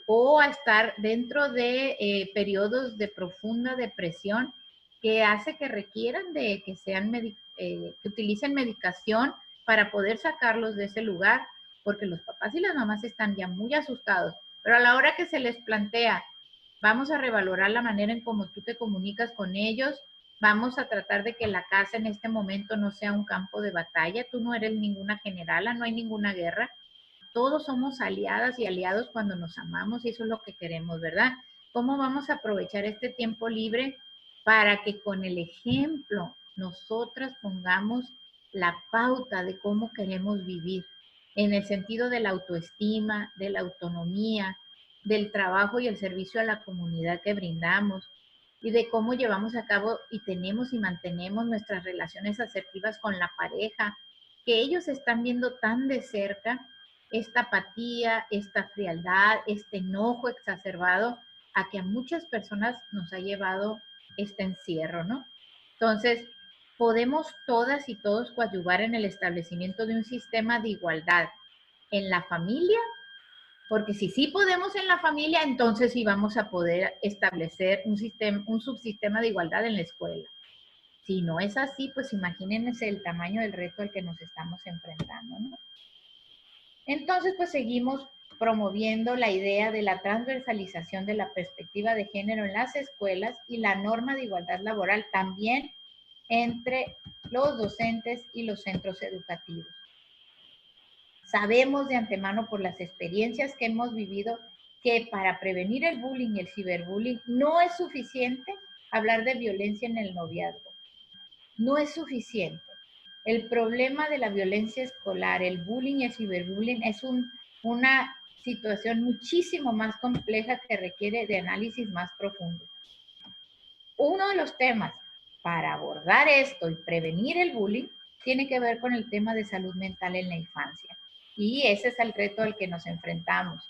o a estar dentro de periodos de profunda depresión que hace que requieran de que sean que utilicen medicación para poder sacarlos de ese lugar, porque los papás y las mamás están ya muy asustados, pero a la hora que se les plantea, vamos a revalorar la manera en cómo tú te comunicas con ellos, vamos a tratar de que la casa en este momento no sea un campo de batalla, tú no eres ninguna generala, no hay ninguna guerra, todos somos aliadas y aliados cuando nos amamos y eso es lo que queremos, ¿verdad? ¿Cómo vamos a aprovechar este tiempo libre para que con el ejemplo nosotras pongamos la pauta de cómo queremos vivir? En el sentido de la autoestima, de la autonomía, del trabajo y el servicio a la comunidad que brindamos, y de cómo llevamos a cabo y tenemos y mantenemos nuestras relaciones asertivas con la pareja, que ellos están viendo tan de cerca esta apatía, esta frialdad, este enojo exacerbado, a que a muchas personas nos ha llevado este encierro, ¿no? Entonces, podemos todas y todos coadyuvar en el establecimiento de un sistema de igualdad en la familia, porque si sí podemos en la familia, entonces sí vamos a poder establecer un subsistema de igualdad en la escuela. Si no es así, pues imagínense el tamaño del reto al que nos estamos enfrentando, ¿no? Entonces, pues seguimos promoviendo la idea de la transversalización de la perspectiva de género en las escuelas y la norma de igualdad laboral también entre los docentes y los centros educativos. Sabemos de antemano por las experiencias que hemos vivido que para prevenir el bullying y el ciberbullying no es suficiente hablar de violencia en el noviazgo. No es suficiente. El problema de la violencia escolar, el bullying y el ciberbullying es una situación muchísimo más compleja que requiere de análisis más profundo. Uno de los temas para abordar esto y prevenir el bullying tiene que ver con el tema de salud mental en la infancia. Y ese es el reto al que nos enfrentamos.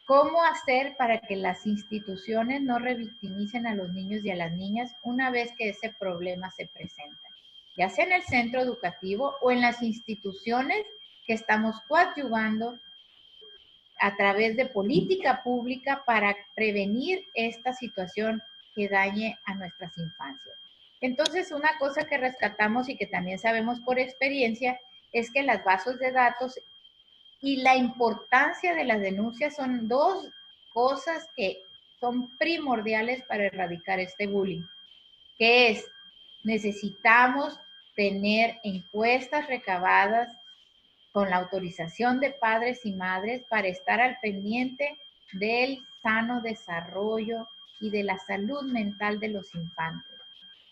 ¿Cómo hacer para que las instituciones no revictimicen a los niños y a las niñas una vez que ese problema se presenta? Ya sea en el centro educativo o en las instituciones que estamos coadyuvando a través de política pública para prevenir esta situación que dañe a nuestras infancias. Entonces, una cosa que rescatamos y que también sabemos por experiencia es que las bases de datos y la importancia de las denuncias son dos cosas que son primordiales para erradicar este bullying, que es, necesitamos tener encuestas recabadas con la autorización de padres y madres para estar al pendiente del sano desarrollo y de la salud mental de los infantes.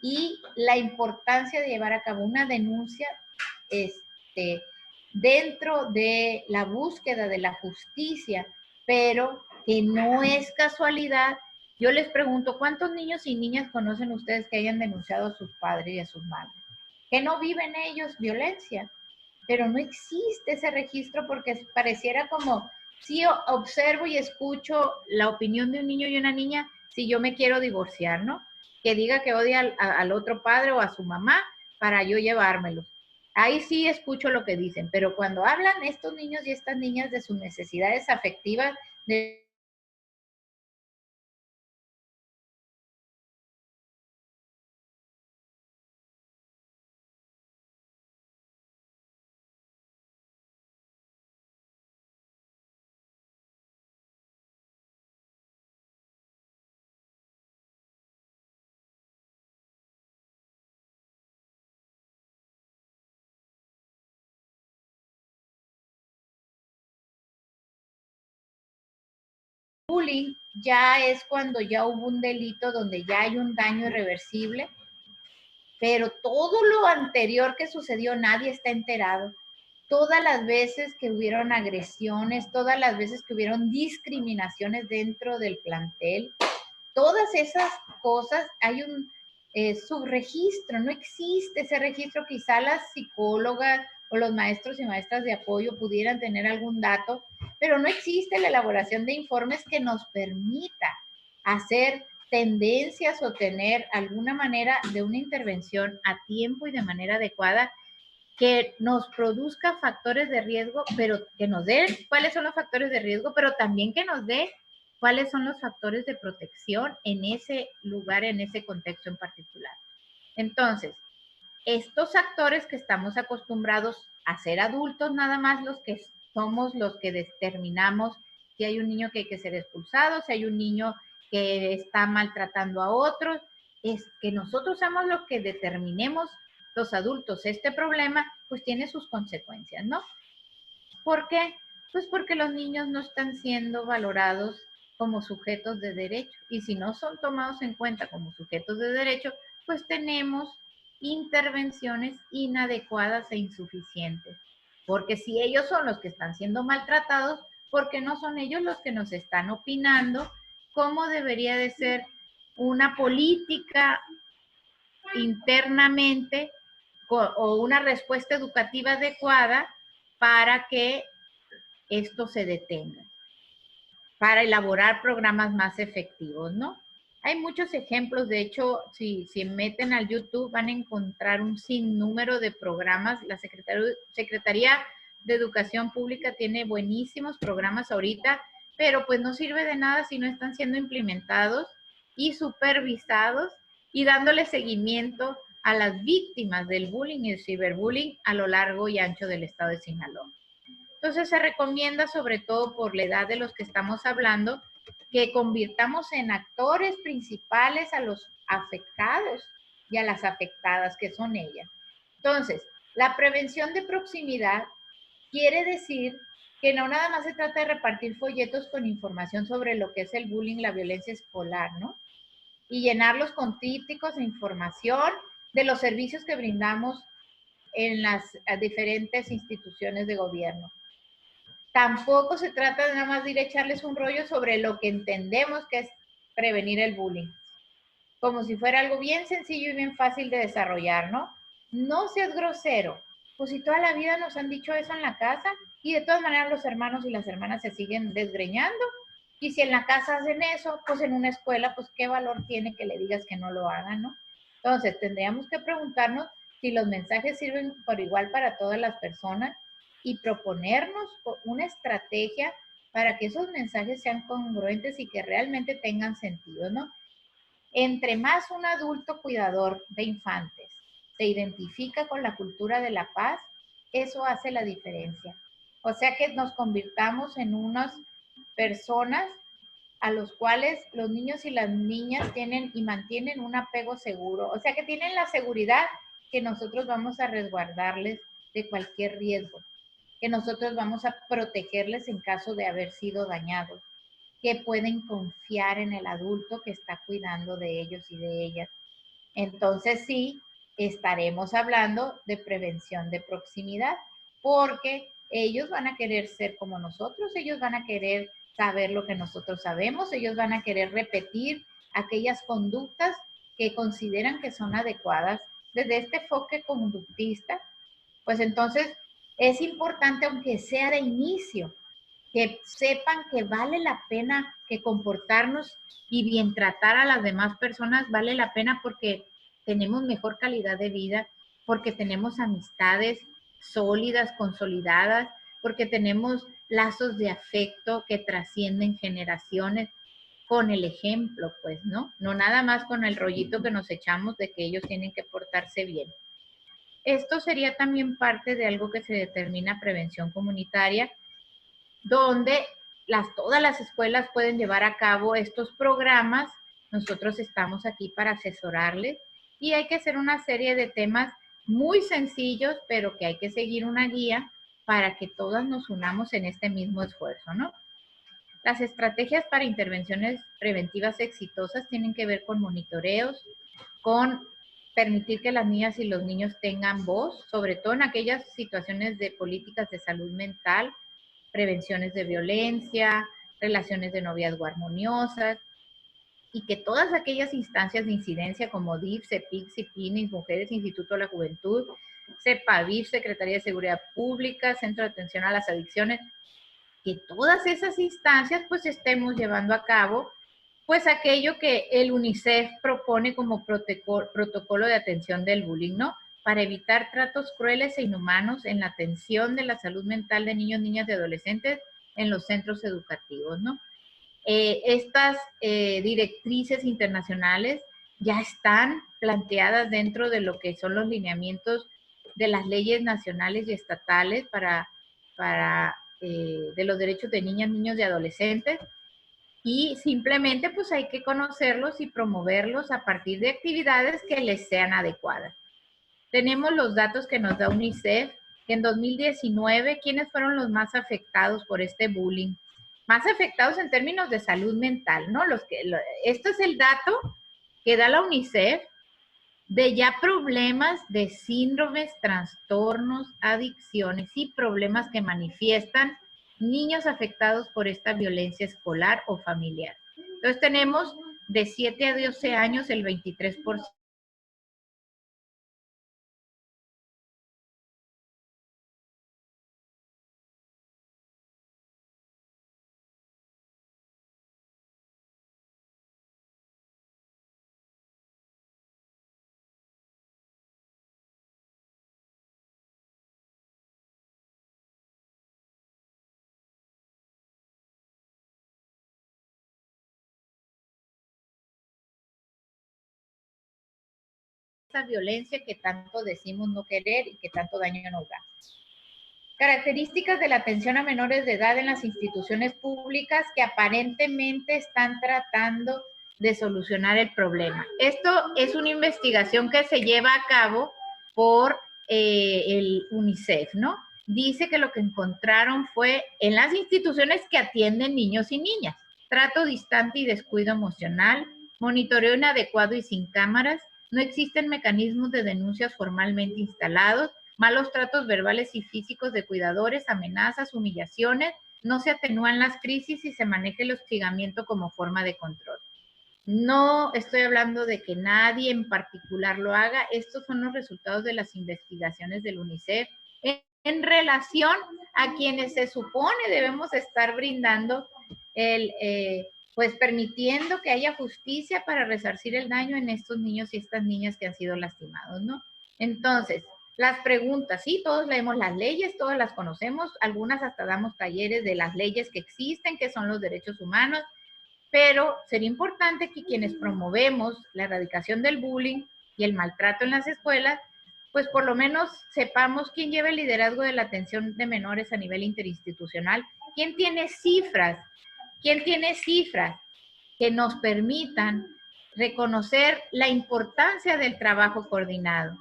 Y la importancia de llevar a cabo una denuncia dentro de la búsqueda de la justicia, pero que no es casualidad. Yo les pregunto, ¿cuántos niños y niñas conocen ustedes que hayan denunciado a sus padres y a sus madres? Que no viven ellos violencia, pero no existe ese registro porque pareciera como, si observo y escucho la opinión de un niño y una niña, si yo me quiero divorciar, ¿no? Que diga que odia al otro padre o a su mamá para yo llevármelos. Ahí sí escucho lo que dicen, pero cuando hablan estos niños y estas niñas de sus necesidades afectivas, de bullying, ya es cuando ya hubo un delito donde ya hay un daño irreversible, pero todo lo anterior que sucedió nadie está enterado. Todas las veces que hubieron agresiones, todas las veces que hubieron discriminaciones dentro del plantel, todas esas cosas hay un subregistro, no existe ese registro. Quizá las psicólogas o los maestros y maestras de apoyo pudieran tener algún dato, pero no existe la elaboración de informes que nos permita hacer tendencias o tener alguna manera de una intervención a tiempo y de manera adecuada que nos produzca factores de riesgo, pero que nos dé cuáles son los factores de riesgo, pero también que nos dé cuáles son los factores de protección en ese lugar, en ese contexto en particular. Entonces, estos actores que estamos acostumbrados a ser adultos, nada más los que somos los que determinamos si hay un niño que hay que ser expulsado, si hay un niño que está maltratando a otros, es que nosotros somos los que determinemos, los adultos, este problema, pues tiene sus consecuencias, ¿no? ¿Por qué? Pues porque los niños no están siendo valorados como sujetos de derecho. Y si no son tomados en cuenta como sujetos de derecho, pues tenemos intervenciones inadecuadas e insuficientes. Porque si ellos son los que están siendo maltratados, ¿por qué no son ellos los que nos están opinando cómo debería de ser una política internamente o una respuesta educativa adecuada para que esto se detenga, para elaborar programas más efectivos, ¿no? Hay muchos ejemplos, de hecho, si meten al YouTube van a encontrar un sinnúmero de programas. La Secretaría de Educación Pública tiene buenísimos programas ahorita, pero pues no sirve de nada si no están siendo implementados y supervisados y dándole seguimiento a las víctimas del bullying y el ciberbullying a lo largo y ancho del estado de Sinaloa. Entonces se recomienda, sobre todo por la edad de los que estamos hablando, que convirtamos en actores principales a los afectados y a las afectadas, que son ellas. Entonces, la prevención de proximidad quiere decir que no nada más se trata de repartir folletos con información sobre lo que es el bullying, la violencia escolar, ¿no? Y llenarlos con trípticos e información de los servicios que brindamos en las diferentes instituciones de gobierno. Tampoco se trata de nada más de ir a echarles un rollo sobre lo que entendemos que es prevenir el bullying, como si fuera algo bien sencillo y bien fácil de desarrollar, ¿no? No seas grosero. Pues si toda la vida nos han dicho eso en la casa y de todas maneras los hermanos y las hermanas se siguen desgreñando. Y si en la casa hacen eso, pues en una escuela, pues qué valor tiene que le digas que no lo hagan, ¿no? Entonces, tendríamos que preguntarnos si los mensajes sirven por igual para todas las personas y proponernos una estrategia para que esos mensajes sean congruentes y que realmente tengan sentido, ¿no? Entre más un adulto cuidador de infantes se identifica con la cultura de la paz, eso hace la diferencia. O sea que nos convirtamos en unas personas a los cuales los niños y las niñas tienen y mantienen un apego seguro. O sea que tienen la seguridad que nosotros vamos a resguardarles de cualquier riesgo, que nosotros vamos a protegerles en caso de haber sido dañados, que pueden confiar en el adulto que está cuidando de ellos y de ellas. Entonces sí, estaremos hablando de prevención de proximidad, porque ellos van a querer ser como nosotros, ellos van a querer saber lo que nosotros sabemos, ellos van a querer repetir aquellas conductas que consideran que son adecuadas desde este enfoque conductista. Pues entonces es importante, aunque sea de inicio, que sepan que vale la pena que comportarnos y bien tratar a las demás personas, vale la pena porque tenemos mejor calidad de vida, porque tenemos amistades sólidas, consolidadas, porque tenemos lazos de afecto que trascienden generaciones con el ejemplo, pues, ¿no? No nada más con el rollito que nos echamos de que ellos tienen que portarse bien. Esto sería también parte de algo que se determina prevención comunitaria, donde todas las escuelas pueden llevar a cabo estos programas. Nosotros estamos aquí para asesorarles y hay que hacer una serie de temas muy sencillos, pero que hay que seguir una guía para que todas nos unamos en este mismo esfuerzo, ¿no? Las estrategias para intervenciones preventivas exitosas tienen que ver con monitoreos, con permitir que las niñas y los niños tengan voz, sobre todo en aquellas situaciones de políticas de salud mental, prevenciones de violencia, relaciones de noviazgo armoniosas, y que todas aquellas instancias de incidencia como DIF, CEPIC, CIPINIS, Mujeres, Instituto de la Juventud, CEPAVIF, Secretaría de Seguridad Pública, Centro de Atención a las Adicciones, que todas esas instancias pues estemos llevando a cabo pues aquello que el UNICEF propone como protocolo de atención del bullying, ¿no? Para evitar tratos crueles e inhumanos en la atención de la salud mental de niños, niñas y adolescentes en los centros educativos, ¿no? Estas directrices internacionales ya están planteadas dentro de lo que son los lineamientos de las leyes nacionales y estatales de los derechos de niñas, niños y adolescentes, y simplemente pues hay que conocerlos y promoverlos a partir de actividades que les sean adecuadas. Tenemos los datos que nos da UNICEF, que en 2019, ¿quiénes fueron los más afectados por este bullying? más afectados en términos de salud mental, ¿no? Esto es el dato que da la UNICEF de ya problemas de síndromes, trastornos, adicciones y problemas que manifiestan niños afectados por esta violencia escolar o familiar. Entonces tenemos de 7 a 12 años el 23%. Esa violencia que tanto decimos no querer y que tanto daño nos da. Características de la atención a menores de edad en las instituciones públicas que aparentemente están tratando de solucionar el problema. Esto es una investigación que se lleva a cabo por el UNICEF, ¿no? Dice que lo que encontraron fue en las instituciones que atienden niños y niñas, trato distante y descuido emocional, monitoreo inadecuado y sin cámaras, no existen mecanismos de denuncias formalmente instalados, malos tratos verbales y físicos de cuidadores, amenazas, humillaciones, no se atenúan las crisis y se maneja el hostigamiento como forma de control. No estoy hablando de que nadie en particular lo haga, estos son los resultados de las investigaciones del UNICEF en relación a quienes se supone debemos estar brindando pues permitiendo que haya justicia para resarcir el daño en estos niños y estas niñas que han sido lastimados, ¿no? Entonces, las preguntas, sí, todos leemos las leyes, todas las conocemos, algunas hasta damos talleres de las leyes que existen, que son los derechos humanos, pero sería importante que quienes promovemos la erradicación del bullying y el maltrato en las escuelas, pues por lo menos sepamos quién lleva el liderazgo de la atención de menores a nivel interinstitucional, quién tiene cifras que nos permitan reconocer la importancia del trabajo coordinado.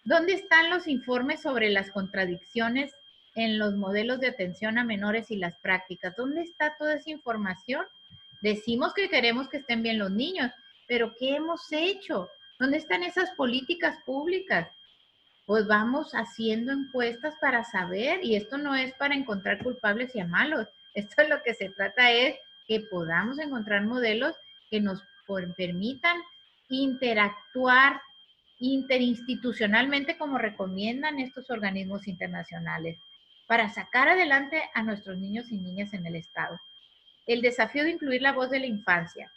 ¿Dónde están los informes sobre las contradicciones en los modelos de atención a menores y las prácticas? ¿Dónde está toda esa información? Decimos que queremos que estén bien los niños, pero ¿qué hemos hecho? ¿Dónde están esas políticas públicas? Pues vamos haciendo encuestas para saber, y esto no es para encontrar culpables y a malos, esto es lo que se trata es que podamos encontrar modelos que nos permitan interactuar interinstitucionalmente como recomiendan estos organismos internacionales para sacar adelante a nuestros niños y niñas en el Estado. El desafío de incluir la voz de la infancia.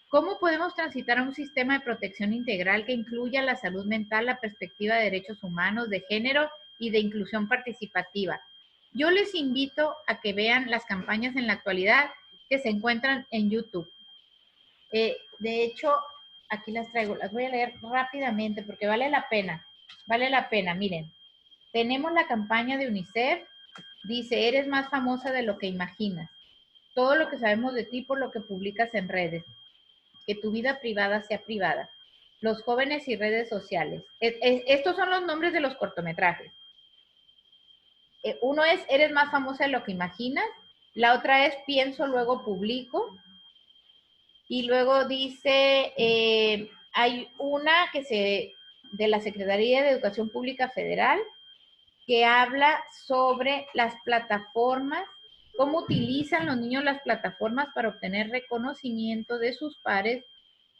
¿Cómo podemos transitar a un sistema de protección integral que incluya la salud mental, la perspectiva de derechos humanos, de género y de inclusión participativa? Yo les invito a que vean las campañas en la actualidad que se encuentran en YouTube. De hecho, aquí las traigo, las voy a leer rápidamente porque vale la pena, miren. Tenemos la campaña de UNICEF, dice, eres más famosa de lo que imaginas. Todo lo que sabemos de ti por lo que publicas en redes. Que tu vida privada sea privada. Los jóvenes y redes sociales. Estos son los nombres de los cortometrajes. Uno es, eres más famosa de lo que imaginas. La otra es, pienso, luego publico. Y luego dice, hay una de la Secretaría de Educación Pública Federal, que habla sobre las plataformas, cómo utilizan los niños las plataformas para obtener reconocimiento de sus pares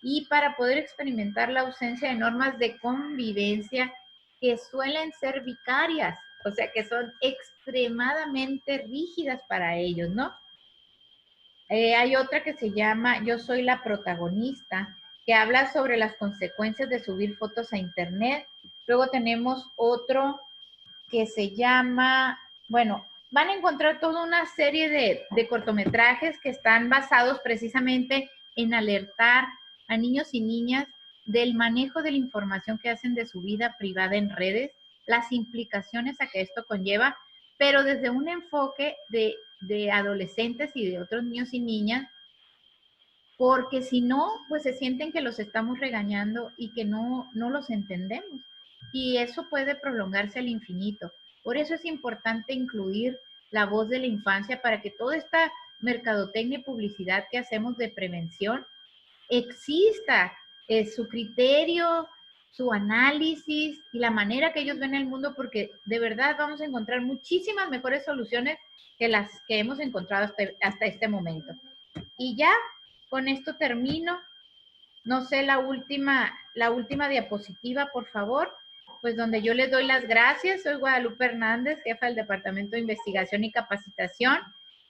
y para poder experimentar la ausencia de normas de convivencia que suelen ser vicarias, o sea, que son extremadamente rígidas para ellos, ¿no? Hay otra que se llama Yo soy la protagonista, que habla sobre las consecuencias de subir fotos a internet. Luego tenemos otro que se llama, bueno, van a encontrar toda una serie de cortometrajes que están basados precisamente en alertar a niños y niñas del manejo de la información que hacen de su vida privada en redes, las implicaciones a que esto conlleva, pero desde un enfoque de adolescentes y de otros niños y niñas, porque si no, pues se sienten que los estamos regañando y que no los entendemos. Y eso puede prolongarse al infinito. Por eso es importante incluir la voz de la infancia para que toda esta mercadotecnia y publicidad que hacemos de prevención, exista su criterio, su análisis y la manera que ellos ven el mundo, porque de verdad vamos a encontrar muchísimas mejores soluciones que las que hemos encontrado hasta este momento. Y ya, con esto termino. No sé, la última diapositiva, por favor, pues donde yo les doy las gracias. Soy Guadalupe Hernández, jefa del Departamento de Investigación y Capacitación.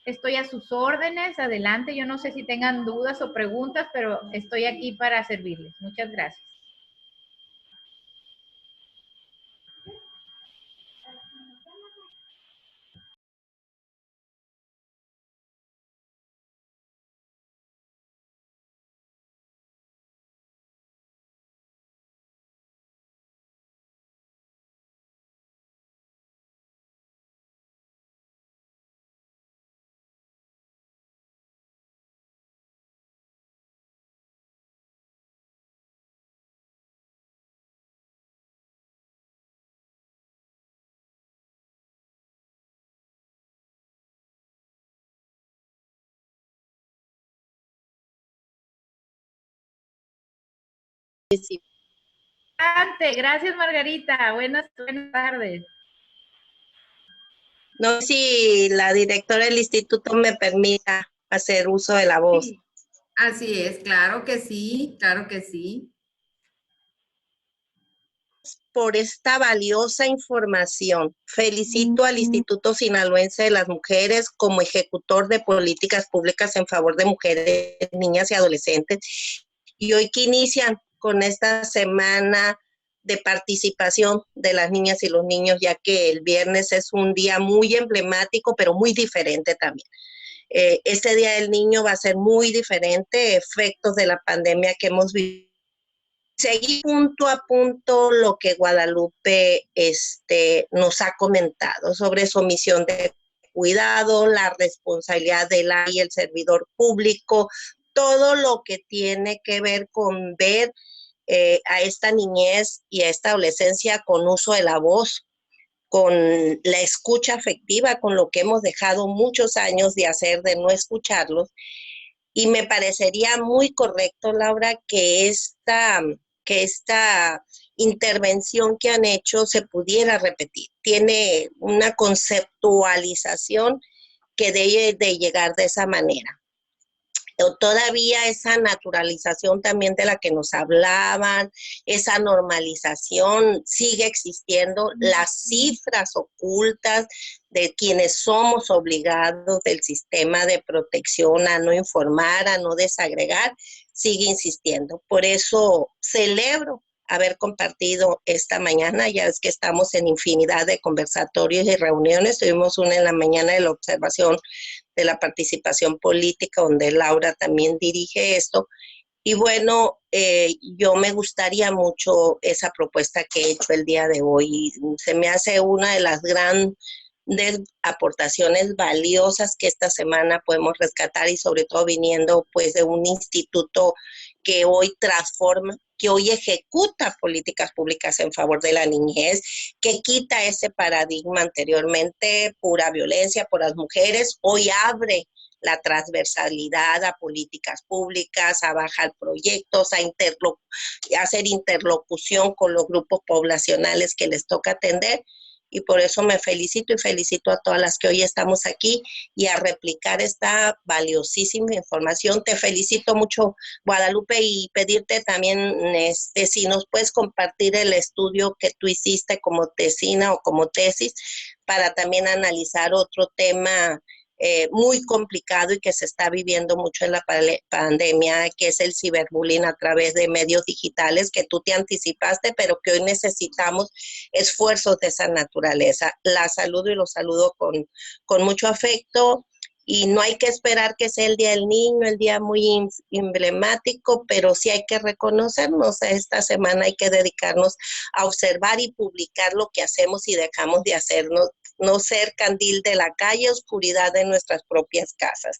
Estoy a sus órdenes, adelante. Yo no sé si tengan dudas o preguntas, pero estoy aquí para servirles. Muchas gracias. Adelante, gracias Margarita. Buenas tardes. No sé si la directora del instituto me permita hacer uso de la voz. Sí, así es, claro que sí, claro que sí. Por esta valiosa información. Felicito al Instituto Sinaloense de las Mujeres como ejecutor de políticas públicas en favor de mujeres, niñas y adolescentes. Y hoy que inician con esta semana de participación de las niñas y los niños, ya que el viernes es un día muy emblemático, pero muy diferente también. Este Día del Niño va a ser muy diferente, efectos de la pandemia que hemos vivido. Seguí punto a punto lo que Guadalupe nos ha comentado sobre su misión de cuidado, la responsabilidad del y el servidor público, todo lo que tiene que ver con ver a esta niñez y a esta adolescencia con uso de la voz, con la escucha afectiva, con lo que hemos dejado muchos años de hacer, de no escucharlos. Y me parecería muy correcto, Laura, que esta intervención que han hecho se pudiera repetir. Tiene una conceptualización que debe de llegar de esa manera. Todavía esa naturalización también de la que nos hablaban, esa normalización sigue existiendo, las cifras ocultas de quienes somos obligados del sistema de protección a no informar, a no desagregar, sigue insistiendo. Por eso celebro haber compartido esta mañana, ya es que estamos en infinidad de conversatorios y reuniones, tuvimos una en la mañana de la observación de la participación política, donde Laura también dirige esto. Y bueno, yo me gustaría mucho esa propuesta que he hecho el día de hoy. Se me hace una de las grandes aportaciones valiosas que esta semana podemos rescatar, y sobre todo viniendo pues de un instituto que hoy transforma, que hoy ejecuta políticas públicas en favor de la niñez, que quita ese paradigma anteriormente, pura violencia por las mujeres, hoy abre la transversalidad a políticas públicas, a bajar proyectos, a hacer interlocución con los grupos poblacionales que les toca atender. Y por eso me felicito y felicito a todas las que hoy estamos aquí y a replicar esta valiosísima información. Te felicito mucho, Guadalupe, y pedirte también si nos puedes compartir el estudio que tú hiciste como tesina o como tesis para también analizar otro tema muy complicado y que se está viviendo mucho en la pandemia, que es el ciberbullying a través de medios digitales, que tú te anticipaste, pero que hoy necesitamos esfuerzos de esa naturaleza. La saludo y los saludo con mucho afecto. Y no hay que esperar que sea el Día del Niño, el día muy emblemático, pero sí hay que reconocernos. Esta semana hay que dedicarnos a observar y publicar lo que hacemos y dejamos de hacernos, no ser candil de la calle, oscuridad de nuestras propias casas.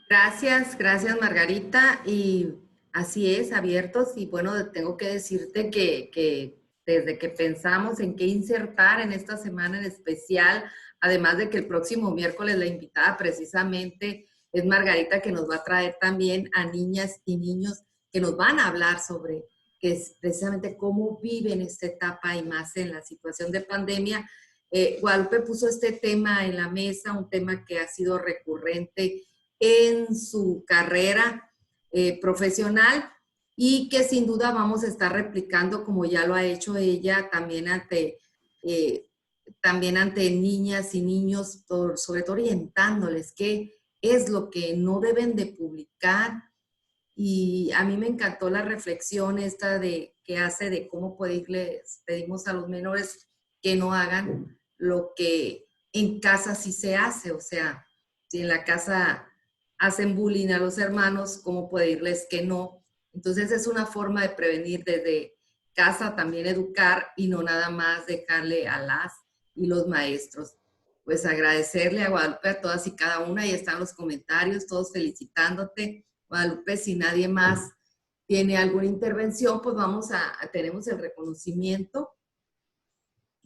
Gracias, gracias Margarita. Y así es, abiertos. Y bueno, tengo que decirte que desde que pensamos en qué insertar en esta semana en especial, además de que el próximo miércoles la invitada precisamente es Margarita, que nos va a traer también a niñas y niños que nos van a hablar sobre que es precisamente cómo viven esta etapa y más en la situación de pandemia. Guadalupe puso este tema en la mesa, un tema que ha sido recurrente en su carrera profesional y que sin duda vamos a estar replicando como ya lo ha hecho ella también ante niñas y niños, sobre todo orientándoles qué es lo que no deben de publicar. Y a mí me encantó la reflexión esta que hace de cómo pedimos a los menores que no hagan lo que en casa sí se hace. O sea, si en la casa hacen bullying a los hermanos, ¿cómo pedirles que no? Entonces es una forma de prevenir desde casa, también educar y no nada más dejarle a las y los maestros. Pues agradecerle a Guadalupe a todas y cada una, y están los comentarios, todos felicitándote. Guadalupe, si nadie más tiene alguna intervención, pues tenemos el reconocimiento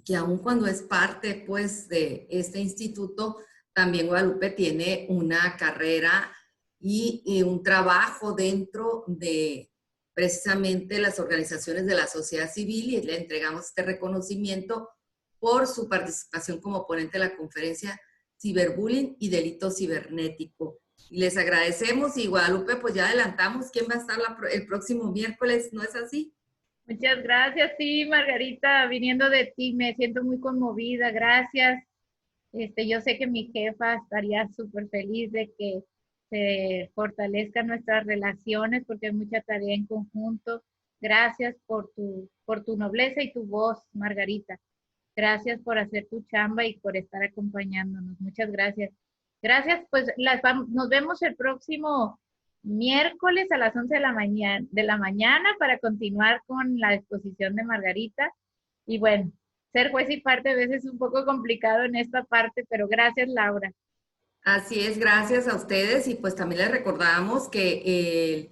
que aun cuando es parte pues de este instituto, también Guadalupe tiene una carrera y un trabajo dentro de precisamente las organizaciones de la sociedad civil, y le entregamos este reconocimiento por su participación como ponente de la conferencia Ciberbullying y Delito Cibernético. Y les agradecemos, y Guadalupe, pues ya adelantamos quién va a estar el próximo miércoles, ¿no es así? Muchas gracias, sí, Margarita, viniendo de ti me siento muy conmovida, gracias. Yo sé que mi jefa estaría súper feliz de que se fortalezcan nuestras relaciones porque hay mucha tarea en conjunto. Gracias por tu nobleza y tu voz, Margarita. Gracias por hacer tu chamba y por estar acompañándonos. Muchas gracias. Gracias, pues nos vemos el próximo miércoles a las 11 de la mañana para continuar con la exposición de Margarita. Y bueno, ser juez y parte a veces es un poco complicado en esta parte, pero gracias, Laura. Así es, gracias a ustedes, y pues también les recordamos que el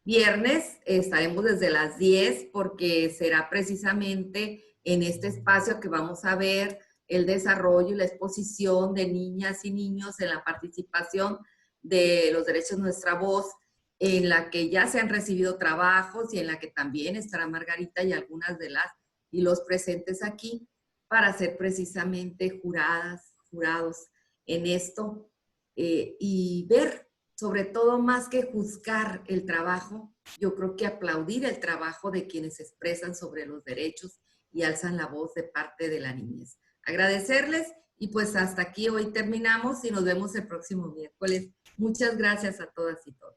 viernes estaremos desde las 10 porque será precisamente en este espacio que vamos a ver el desarrollo y la exposición de niñas y niños en la participación de los derechos Nuestra Voz, en la que ya se han recibido trabajos y en la que también estará Margarita y algunas de los presentes aquí para ser precisamente jurados en esto y ver, sobre todo más que juzgar el trabajo, yo creo que aplaudir el trabajo de quienes expresan sobre los derechos y alzan la voz de parte de la niñez. Agradecerles, y pues hasta aquí hoy terminamos y nos vemos el próximo miércoles. Muchas gracias a todas y todos.